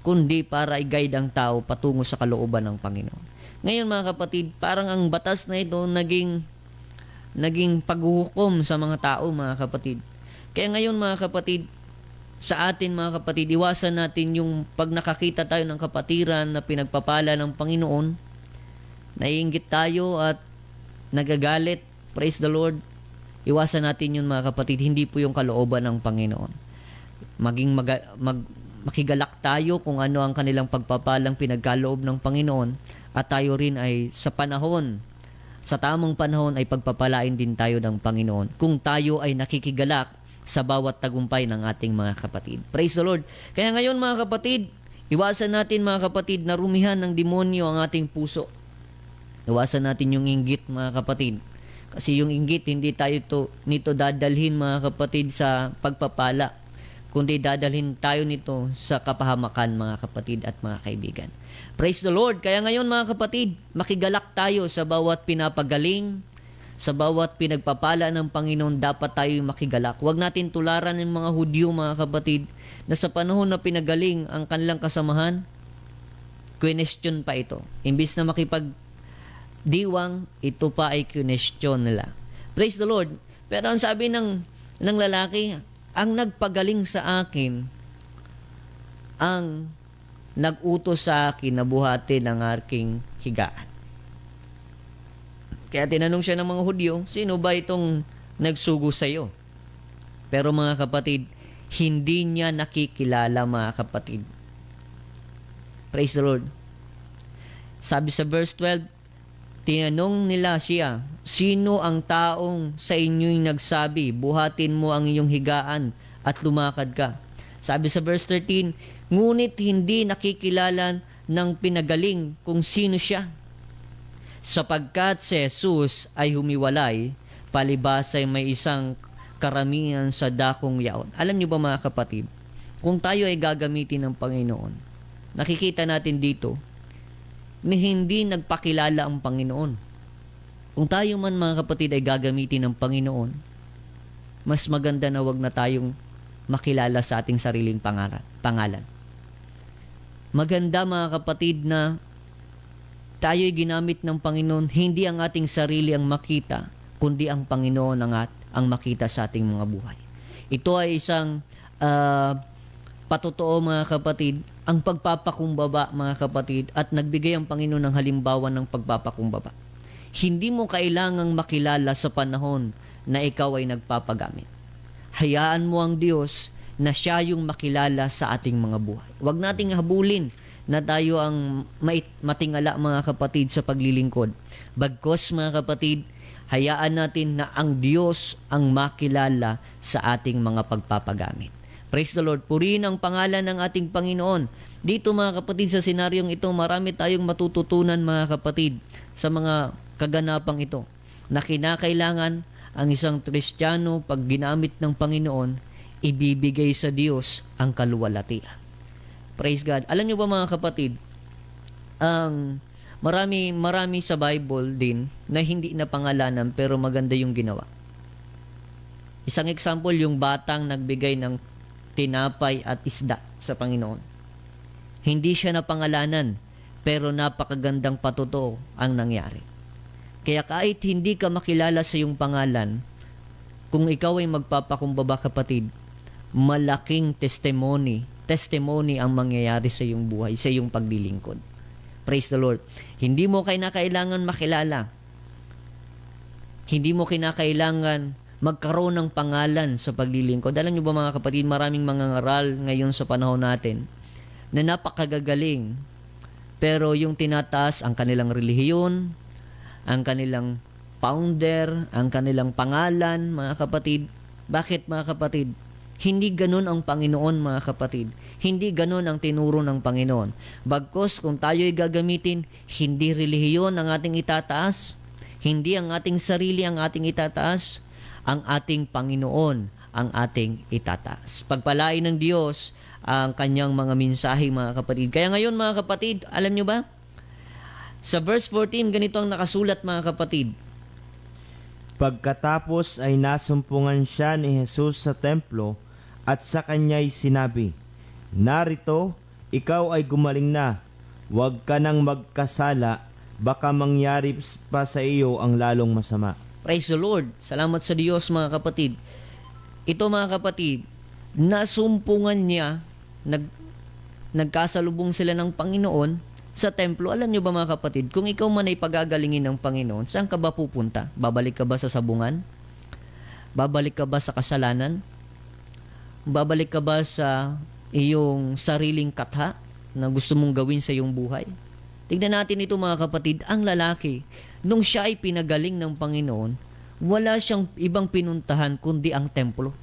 kundi para i-guide ang tao patungo sa kalooban ng Panginoon. Ngayon, mga kapatid, parang ang batas na ito naging paghuhukom sa mga tao, mga kapatid. Kaya ngayon, mga kapatid, sa atin, mga kapatid, iwasan natin yung pag nakakita tayo ng kapatiran na pinagpapala ng Panginoon, naiinggit tayo at nagagalit. Praise the Lord. Iwasan natin yun, mga kapatid. Hindi po yung kalooban ng Panginoon. Makigalak tayo kung ano ang kanilang pagpapalang pinagkaloob ng Panginoon, at tayo rin ay sa tamang panahon ay pagpapalain din tayo ng Panginoon kung tayo ay nakikigalak sa bawat tagumpay ng ating mga kapatid. Praise the Lord. Kaya ngayon, mga kapatid, iwasan natin, mga kapatid, na rumihan ng demonyo ang ating puso. Iwasan natin yung inggit, mga kapatid. Kasi yung inggit, hindi tayo nito dadalhin, mga kapatid, sa pagpapala, kundi dadalhin tayo nito sa kapahamakan, mga kapatid at mga kaibigan. Praise the Lord. Kaya ngayon, mga kapatid, makigalak tayo sa bawat pinapagaling, sa bawat pinagpapala ng Panginoon. Dapat tayo makigalak. Huwag natin tularan ng mga Hudyo, mga kapatid, na sa panahon na pinagaling ang kanilang kasamahan, question pa ito. Imbis na makipagdiwang, ito pa ay question nila. Praise the Lord. Pero ang sabi ng lalaki, ang nagpagaling sa akin, ang nag-utos sa akin na buhatin ang aking higaan. Kaya tinanong siya ng mga Hudyo, sino ba itong nagsugo sa iyo? Pero mga kapatid, hindi niya nakikilala, mga kapatid. Praise the Lord. Sabi sa verse 12, tinanong nila siya, sino ang taong sa inyo'y nagsabi, buhatin mo ang iyong higaan at lumakad ka? Sabi sa verse 13, ngunit hindi nakikilala ng pinagaling kung sino siya, sapagkat si Jesus ay humiwalay, palibas ay may isang karamihan sa dakong yaon. Alam niyo ba, mga kapatid, kung tayo ay gagamitin ng Panginoon, nakikita natin dito na hindi nagpakilala ang Panginoon. Kung tayo man, mga kapatid, ay gagamitin ng Panginoon, mas maganda na wag na tayong makilala sa ating sariling pangalan. Maganda, mga kapatid, na tayo'y ginamit ng Panginoon, hindi ang ating sarili ang makita, kundi ang Panginoon ang makita sa ating mga buhay. Ito ay isang patotoo, mga kapatid, ang pagpapakumbaba, mga kapatid, at nagbigay ang Panginoon ng halimbawa ng pagpapakumbaba. Hindi mo kailangang makilala sa panahon na ikaw ay nagpapagamit. Hayaan mo ang Diyos na siya yung makilala sa ating mga buhay. Huwag nating habulin na tayo ang matingala, mga kapatid, sa paglilingkod. Bagkos, mga kapatid, hayaan natin na ang Diyos ang makilala sa ating mga pagpapagamit. Praise the Lord. Purihin ang pangalan ng ating Panginoon. Dito, mga kapatid, sa senaryong ito, marami tayong matututunan, mga kapatid, sa mga kaganapang ito, na kinakailangan ang isang Kristiyano, pag ginamit ng Panginoon, ibibigay sa Diyos ang kaluwalhatian. Praise God. Alam niyo ba, mga kapatid, marami sa Bible din na hindi na pangalanan pero maganda yung ginawa. Isang example, yung batang nagbigay ng tinapay at isda sa Panginoon. Hindi siya napangalanan pero napakagandang patotoo ang nangyari. Kaya kahit hindi ka makilala sa iyong pangalan, kung ikaw ay magpapakumbaba, kapatid, malaking testimony ang mangyayari sa iyong buhay, sa iyong paglilingkod. Praise the Lord. Hindi mo kailangan makilala. Hindi mo kinakailangan magkaroon ng pangalan sa paglilingkod. Alam niyo ba, mga kapatid, maraming mga ngaral ngayon sa panahon natin na napakagagaling, pero yung tinataas ang kanilang relihiyon, ang kanilang founder, ang kanilang pangalan, mga kapatid. Bakit, mga kapatid? Hindi ganun ang Panginoon, mga kapatid. Hindi ganun ang tinuro ng Panginoon. Bagkos, kung tayo'y gagamitin, hindi relihiyon ang ating itataas, hindi ang ating sarili ang ating itataas, ang ating Panginoon ang ating itataas. Pagpalain ng Diyos ang kanyang mga mensahe, mga kapatid. Kaya ngayon, mga kapatid, alam nyo ba? Sa verse 14, ganito ang nakasulat, mga kapatid. Pagkatapos ay nasumpungan siya ni Jesus sa templo at sa kanya'y sinabi, "Narito, ikaw ay gumaling na. Huwag ka nang magkasala, baka mangyari pa sa iyo ang lalong masama." Praise the Lord. Salamat sa Diyos, mga kapatid. Ito, mga kapatid, nasumpungan niya, nagkasalubong sila ng Panginoon sa templo. Alam niyo ba, mga kapatid, kung ikaw man ay pagagalingin ng Panginoon, saan ka ba pupunta? Babalik ka ba sa sabungan? Babalik ka ba sa kasalanan? Babalik ka ba sa iyong sariling katha na gusto mong gawin sa iyong buhay? Tignan natin ito, mga kapatid. Ang lalaki, nung siya ay pinagaling ng Panginoon, wala siyang ibang pinuntahan kundi ang templo.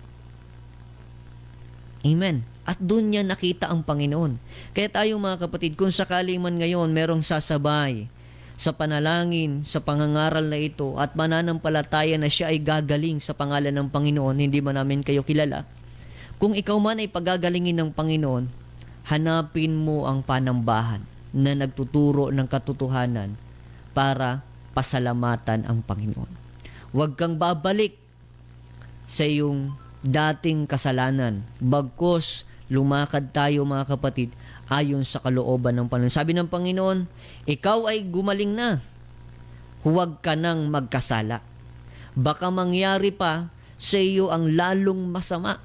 Amen. At doon niya nakita ang Panginoon. Kaya tayo, mga kapatid, kung sakali man ngayon merong sasabay sa panalangin, sa pangangaral na ito, at mananampalataya na siya ay gagaling sa pangalan ng Panginoon, hindi man namin kayo kilala, kung ikaw man ay pagagalingin ng Panginoon, hanapin mo ang panambahan na nagtuturo ng katotohanan para pasalamatan ang Panginoon. Huwag kang babalik sa iyong dating kasalanan. Bagkus, lumakad tayo, mga kapatid, ayon sa kalooban ng Panginoon. Sabi ng Panginoon, ikaw ay gumaling na. Huwag ka nang magkasala. Baka mangyari pa sa iyo ang lalong masama.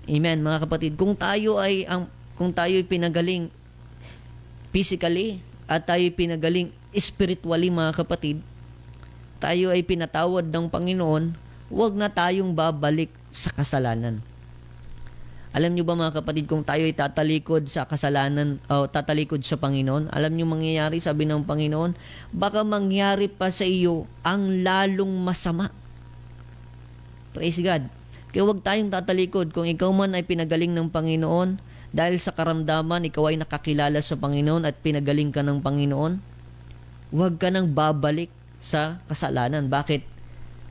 Amen, mga kapatid. Kung tayo ay pinagaling physically at tayo ay pinagaling spiritually, mga kapatid, tayo ay pinatawad ng Panginoon, huwag na tayong babalik sa kasalanan. Alam niyo ba, mga kapatid, kung tayo ay tatalikod sa kasalanan o tatalikod sa Panginoon, alam niyo mangyayari, sabi ng Panginoon, baka mangyari pa sa iyo ang lalong masama. Praise God. Kaya huwag tayong tatalikod. Kung ikaw man ay pinagaling ng Panginoon, dahil sa karamdaman, ikaw ay nakakilala sa Panginoon at pinagaling ka ng Panginoon, huwag ka nang babalik sa kasalanan. Bakit?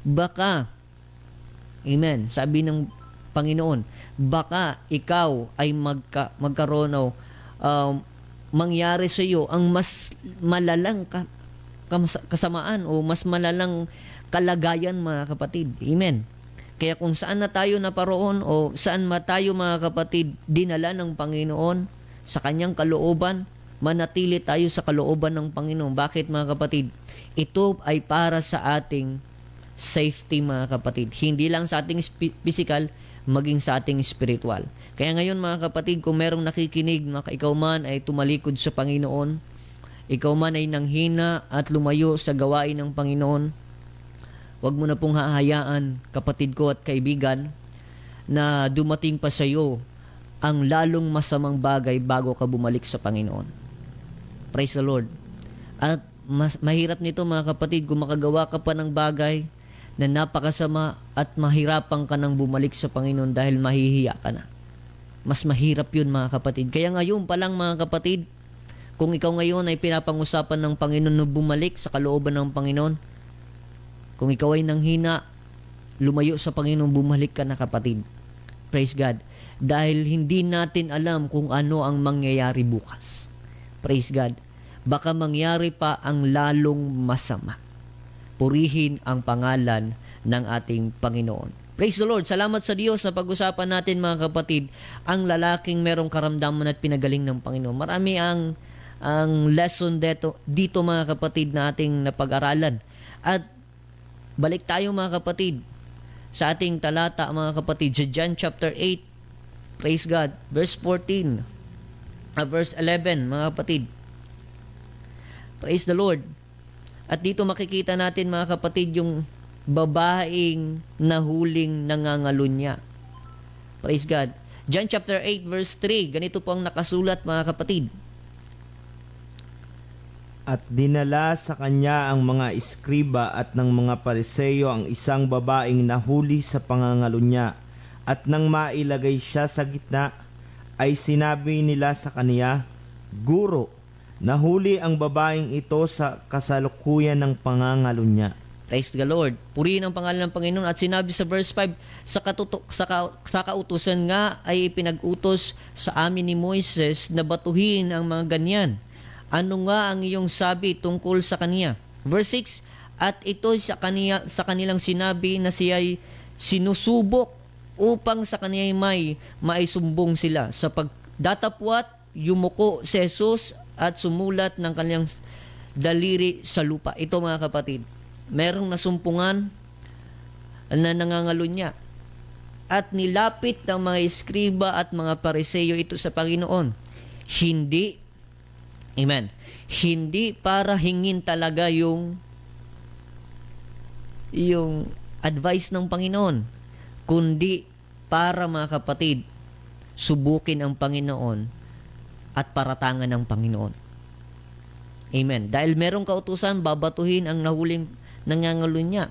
Baka, amen, sabi ng Panginoon, baka ikaw ay magkaroon o mangyari sa iyo ang mas malalang kasamaan o mas malalang kalagayan, mga kapatid. Amen. Kaya kung saan na tayo naparoon o saan tayo, mga kapatid, dinala ng Panginoon sa kanyang kalooban, manatili tayo sa kalooban ng Panginoon. Bakit, mga kapatid? Ito ay para sa ating safety, mga kapatid. Hindi lang sa ating physical, maging sa ating spiritual. Kaya ngayon, mga kapatid, kung merong nakikinig na ikaw man ay tumalikod sa Panginoon, ikaw man ay nanghina at lumayo sa gawain ng Panginoon, huwag mo na pong hahayaan, kapatid ko at kaibigan, na dumating pa sa iyo ang lalong masamang bagay bago ka bumalik sa Panginoon. Praise the Lord. At mahirap nito, mga kapatid, kung makagawa ka pa ng bagay na napakasama at mahirapan ka nang bumalik sa Panginoon dahil mahihiya ka na. Mas mahirap yun, mga kapatid. Kaya ngayon pa lang, mga kapatid, kung ikaw ngayon ay pinapangusapan ng Panginoon na bumalik sa kalooban ng Panginoon, kung ikaw ay nanghina, lumayo sa Panginoon, bumalik ka na, kapatid. Praise God. Dahil hindi natin alam kung ano ang mangyayari bukas. Praise God. Baka mangyari pa ang lalong masama. Purihin ang pangalan ng ating Panginoon. Praise the Lord. Salamat sa Diyos sa pag-usapan natin, mga kapatid, ang lalaking merong karamdaman at pinagaling ng Panginoon. Marami ang lesson dito, mga kapatid, na ating napag-aralan. At balik tayo, mga kapatid, sa ating talata, mga kapatid, sa John chapter 8, praise God, verse 14, verse 11, mga kapatid. Praise the Lord. At dito makikita natin, mga kapatid, yung babaeng nahuling nangangalunya. Praise God. John chapter 8, verse 3, ganito po ang nakasulat, mga kapatid. At dinala sa kanya ang mga iskriba at ng mga Pariseo ang isang babaeng nahuli sa pangangalunya. At nang mailagay siya sa gitna, ay sinabi nila sa kaniya, "Guro, nahuli ang babaeng ito sa kasalukuyan ng pangangalunya." Praise the Lord. Purihin ang pangalan ng Panginoon. At sinabi sa verse 5, sa kautusan nga ay pinag-utos sa amin ni Moises na batuhin ang mga ganyan. Ano nga ang iyong sabi tungkol sa kaniya? Verse 6, At ito sa kanilang sinabi na siya'y sinusubok upang sa kaniya'y maisumbong sila. Sa pagdatapwat, yumuko si Jesus at sumulat ng kanyang daliri sa lupa. Ito mga kapatid, merong nasumpungan na nangangalunya at nilapit ng mga eskriba at mga pariseyo ito sa Panginoon. Hindi para hingin talaga yung advice ng Panginoon, kundi para mga kapatid, subukin ang Panginoon at paratangan ng Panginoon. Amen. Dahil merong kautusan, babatuhin ang nahuling nangangalunya.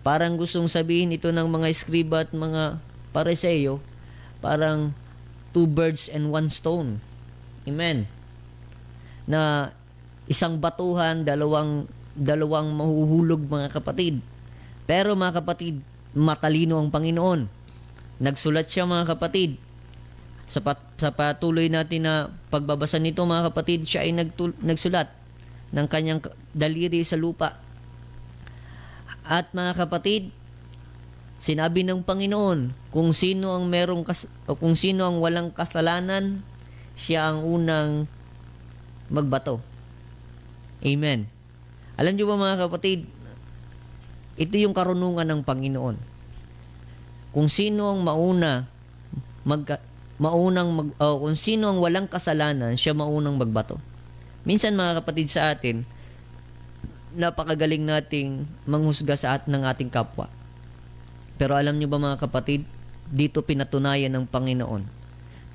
Parang gustong sabihin ito ng mga eskriba at mga pariseyo, parang 2 birds and 1 stone. Amen. Na isang batuhan, dalawang mahuhulog mga kapatid. Pero mga kapatid, matalino ang Panginoon. Nagsulat siya mga kapatid. Sa patuloy natin na pagbabasa nito mga kapatid, siya ay nagsulat ng kanyang daliri sa lupa. At mga kapatid, sinabi ng Panginoon, kung sino ang walang kasalanan, siya ang unang magbato. Amen. Alam niyo ba mga kapatid, ito yung karunungan ng Panginoon. Kung sino ang kung sino ang walang kasalanan, siya maunang magbato. Minsan mga kapatid sa atin, napakagaling nating manghusga ng ating kapwa. Pero alam niyo ba mga kapatid, dito pinatunayan ng Panginoon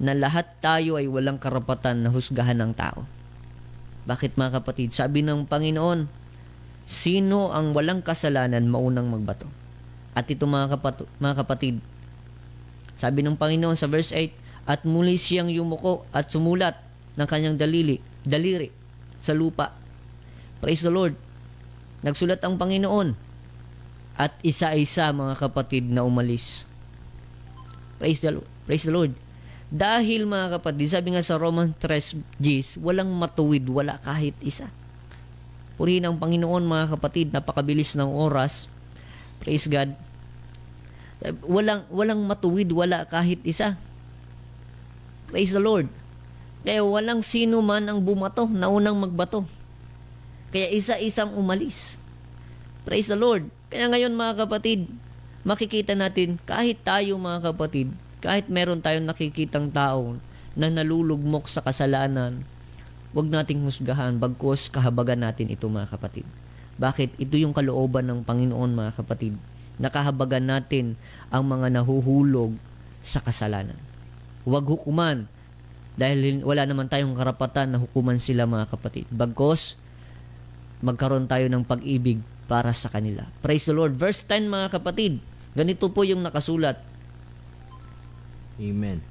na lahat tayo ay walang karapatan na husgahan ng tao. Bakit mga kapatid? Sabi ng Panginoon, sino ang walang kasalanan maunang magbato? At ito mga kapatid, sabi ng Panginoon sa verse 8, at muli siyang yumuko at sumulat ng kanyang daliri sa lupa. Praise the Lord. Nagsulat ang Panginoon at isa-isa mga kapatid na umalis. Praise the Lord. Dahil mga kapatid, sabi nga sa Romans 3:10, walang matuwid, wala kahit isa. Purihin ang Panginoon mga kapatid, napakabilis ng oras. Praise God. Walang matuwid, wala kahit isa. Praise the Lord. Kaya walang sino man ang bumato, naunang magbato. Kaya isa-isang umalis. Praise the Lord. Kaya ngayon mga kapatid, makikita natin, kahit tayo mga kapatid, kahit meron tayong nakikitang tao na nalulugmok sa kasalanan, huwag nating husgahan, bagkus kahabagan natin ito mga kapatid. Bakit? Ito yung kalooban ng Panginoon mga kapatid. Nakahabagan natin ang mga nahuhulog sa kasalanan. Huwag hukuman dahil wala naman tayong karapatan na hukuman sila mga kapatid. Bagkus, magkaroon tayo ng pag-ibig para sa kanila. Praise the Lord. Verse 10 mga kapatid, ganito po yung nakasulat. Amen.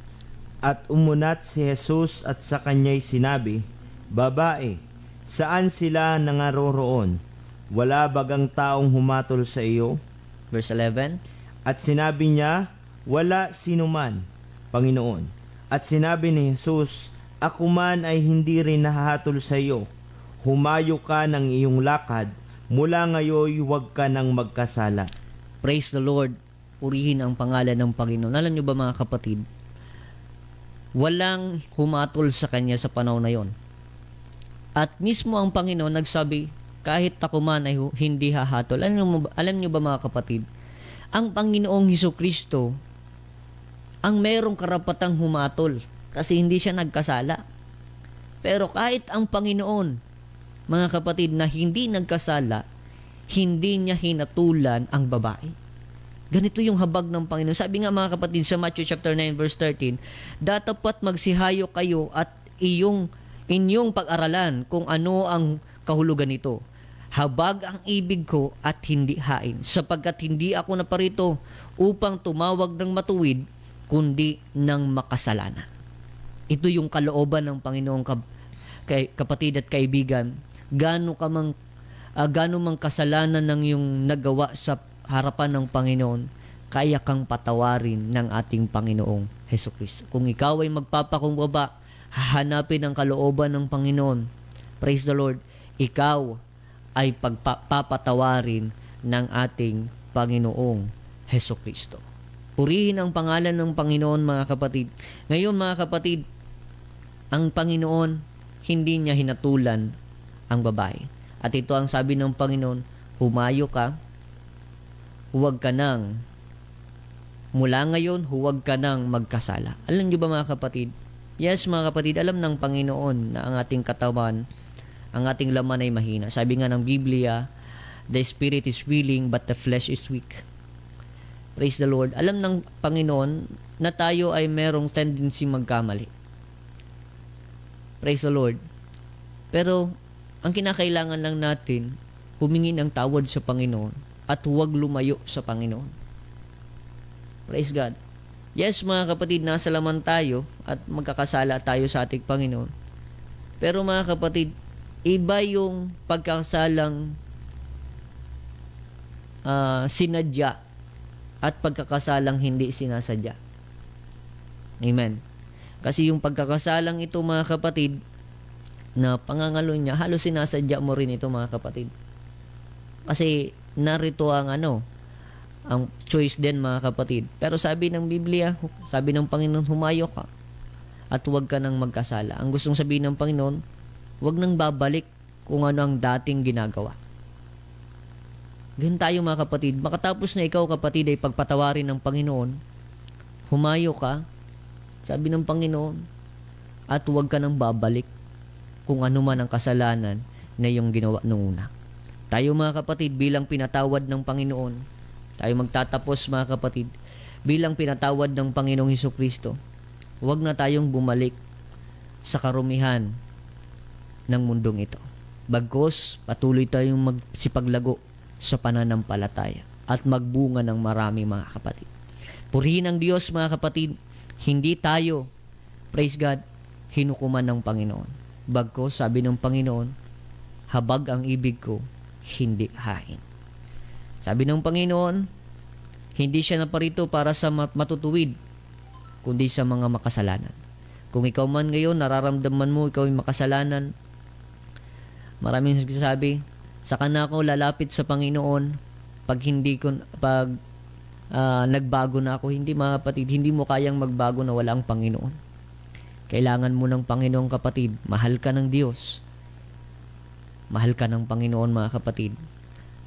At umunat si Jesus at sa kanya'y sinabi, Babae, saan sila nangaroroon? Wala bagang taong humatol sa iyo? Verse 11. At sinabi niya, wala sinuman, Panginoon. At sinabi ni Jesus, ako man ay hindi rin nahahatol sa iyo. Humayo ka ng iyong lakad, mula ngayon huwag ka nang magkasala. Praise the Lord. Purihin ang pangalan ng Panginoon. Alam niyo ba mga kapatid, walang humatol sa kanya sa panahon na yon. At mismo ang Panginoon nagsabi, kahit ako man ay hindi hahatol. Alam niyo ba mga kapatid, ang Panginoong Hesukristo ang merong karapatang humatol kasi hindi siya nagkasala. Pero kahit ang Panginoon, mga kapatid, na hindi nagkasala, hindi niya hinatulan ang babae. Ganito yung habag ng Panginoon. Sabi nga mga kapatid sa Matthew chapter 9 verse 13, datapat magsihayo kayo at inyong pag-aralan kung ano ang kahulugan nito. Habag ang ibig ko at hindi hain, sapagkat hindi ako naparito upang tumawag ng matuwid, kundi ng makasalanan. Ito yung kalooban ng Panginoon kapatid at kaibigan. Gaano mang kasalanan ng yung nagawa sa harapan ng Panginoon, kaya kang patawarin ng ating Panginoong Hesukristo. Kung ikaw ay magpapakumbaba, hahanapin ang kalooban ng Panginoon. Praise the Lord. Ikaw ay pagpapatawarin ng ating Panginoong Hesukristo. Purihin ang pangalan ng Panginoon, mga kapatid. Ngayon, mga kapatid, ang Panginoon, hindi niya hinatulan ang babae. At ito ang sabi ng Panginoon, humayo ka, huwag ka nang, mula ngayon, huwag ka nang magkasala. Alam niyo ba, mga kapatid? Yes, mga kapatid, alam ng Panginoon na ang ating katawan, ang ating laman ay mahina. Sabi nga ng Biblia, the spirit is willing but the flesh is weak. Praise the Lord. Alam ng Panginoon na tayo ay merong tendency magkamali. Praise the Lord. Pero ang kinakailangan lang natin, humingi ng tawad sa Panginoon at huwag lumayo sa Panginoon. Praise God. Yes, mga kapatid, nasa laman tayo at magkakasala tayo sa ating Panginoon. Pero mga kapatid, iba yung pagkakasalang sinadya at pagkakasalang hindi sinasadya. Amen. Kasi yung pagkakasalang ito, mga kapatid, na pangangalo niya, halos sinasadya mo rin ito, mga kapatid. Kasi narito ang ang choice din, mga kapatid. Pero sabi ng Biblia, sabi ng Panginoon, humayo ka at huwag ka nang magkasala. Ang gustong sabihin ng Panginoon, huwag nang babalik kung ano ang dating ginagawa. Ganun tayo, mga kapatid. Makatapos na ikaw, kapatid, ay pagpatawarin ng Panginoon, humayo ka, sabi ng Panginoon, at huwag ka nang babalik kung ano man ang kasalanan na iyong ginawa noong una. Tayo, mga kapatid, bilang pinatawad ng Panginoon, tayo magtatapos, mga kapatid, bilang pinatawad ng Panginoong Hesukristo, huwag na tayong bumalik sa karumihan ng mundong ito. Bagkus, patuloy tayong magsipaglago sa pananampalataya at magbunga ng marami, mga kapatid. Purihin ang Diyos, mga kapatid, hindi tayo, praise God, hinukuman ng Panginoon. Bagkus, sabi ng Panginoon, habag ang ibig ko, hindi hain. Sabi ng Panginoon, hindi siya naparito para sa matutuwid, kundi sa mga makasalanan. Kung ikaw man ngayon, nararamdaman mo ikaw ay makasalanan, maraming nagsasabi, saka na ako lalapit sa Panginoon pag nagbago na ako. Hindi, mga kapatid, hindi mo kayang magbago na walang Panginoon. Kailangan mo ng Panginoon, kapatid. Mahal ka ng Diyos. Mahal ka ng Panginoon, mga kapatid.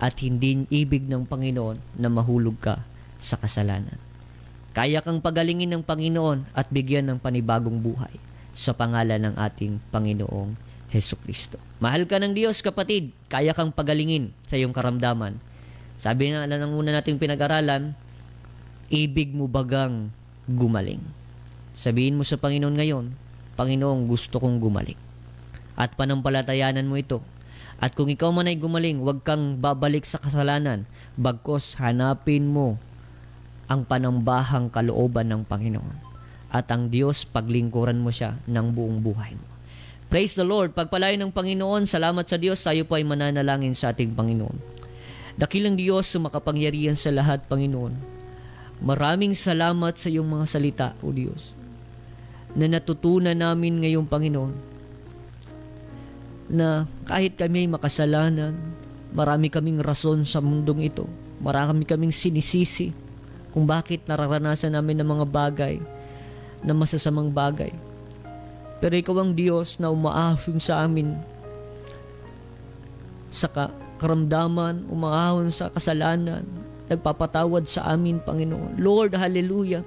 At hindi ibig ng Panginoon na mahulog ka sa kasalanan. Kaya kang pagalingin ng Panginoon at bigyan ng panibagong buhay sa pangalan ng ating Panginoong Hesukristo. Mahal ka ng Diyos, kapatid. Kaya kang pagalingin sa iyong karamdaman. Sabi na ng una nating pinag-aralan, ibig mo bagang gumaling? Sabihin mo sa Panginoon ngayon, Panginoon, gusto kong gumaling. At panampalatayanan mo ito. At kung ikaw man ay gumaling, huwag kang babalik sa kasalanan. Bagkus, hanapin mo ang panambahang kalooban ng Panginoon. At ang Diyos, paglingkuran mo siya ng buong buhay mo. Praise the Lord. Pagpalain ng Panginoon, salamat sa Diyos, tayo po ay mananalangin sa ating Panginoon. Dakilang Diyos, makapangyarihan sa lahat, Panginoon. Maraming salamat sa iyong mga salita, O Diyos, na natutunan namin ngayong Panginoon, na kahit kami ay makasalanan, marami kaming rason sa mundong ito. Marami kaming sinisisi kung bakit nararanasan namin ng mga bagay na masasamang bagay. Pero ikaw ang Diyos na umaahon sa amin sa karamdaman, umaahon sa kasalanan, nagpapatawad sa amin, Panginoon. Lord, hallelujah.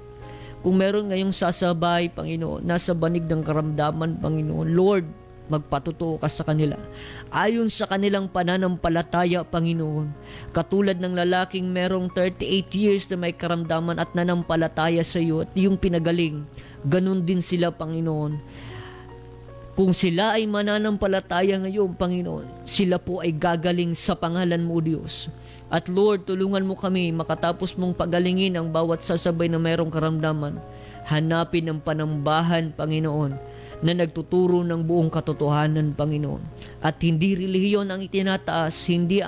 Kung meron ngayong sasabay, Panginoon, nasa banig ng karamdaman, Panginoon, Lord, magpatutuo ka sa kanila. Ayon sa kanilang pananampalataya, Panginoon. Katulad ng lalaking merong 38 years na may karamdaman at nanampalataya sa iyo at yung pinagaling, ganun din sila, Panginoon. Kung sila ay mananampalataya ngayon, Panginoon, sila po ay gagaling sa pangalan mo, Diyos. At Lord, tulungan mo kami makatapos mong pagalingin ang bawat sasabay na mayroong karamdaman. Hanapin ang panambahan, Panginoon, na nagtuturo ng buong katotohanan, Panginoon. At hindi relihiyon ang itinataas, hindi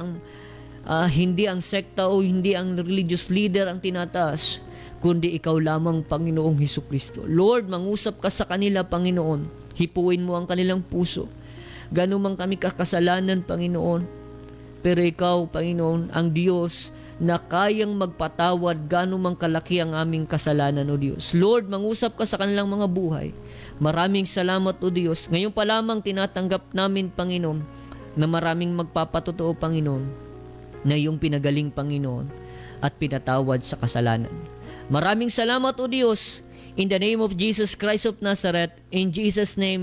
ang sekta o hindi ang religious leader ang tinataas, kundi ikaw lamang, Panginoong Hesukristo. Lord, mangusap ka sa kanila, Panginoon. Hipuin mo ang kanilang puso. Gano'n man kami kakasalanan, Panginoon, Pero ikaw, Panginoon, ang Diyos na kayang magpatawad gaano mang kalaki ang aming kasalanan, O Diyos. Lord, mangusap ka sa kanilang mga buhay. Maraming salamat, O Diyos. Ngayon pa lamang tinatanggap namin, Panginoon, na maraming magpapatotoo, Panginoon, na iyong pinagaling, Panginoon, at pinatawad sa kasalanan. Maraming salamat, O Diyos. In the name of Jesus Christ of Nazareth, in Jesus' name,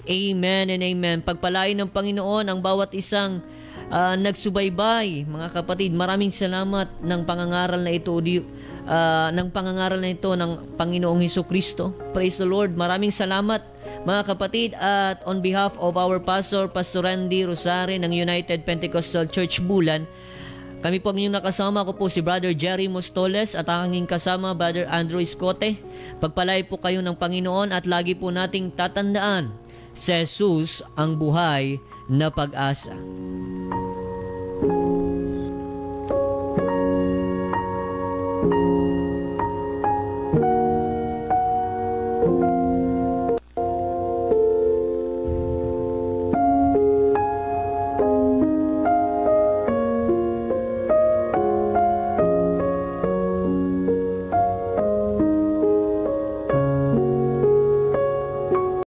Amen and Amen. Pagpalain ng Panginoon ang bawat isang nagsubaybay, mga kapatid. Maraming salamat ng pangangaral na ito, ng Panginoong Hesukristo. Praise the Lord. Maraming salamat, mga kapatid. At on behalf of our pastor, Pastor Randy Rosario ng United Pentecostal Church Bulan, kami po ang inyong nakasama. Ako po si Brother Jerry Mostoles at ang aking kasama, Brother Andrew Escote. Pagpalay po kayo ng Panginoon at lagi po nating tatandaan, si Jesus ang buhay na pag-asa.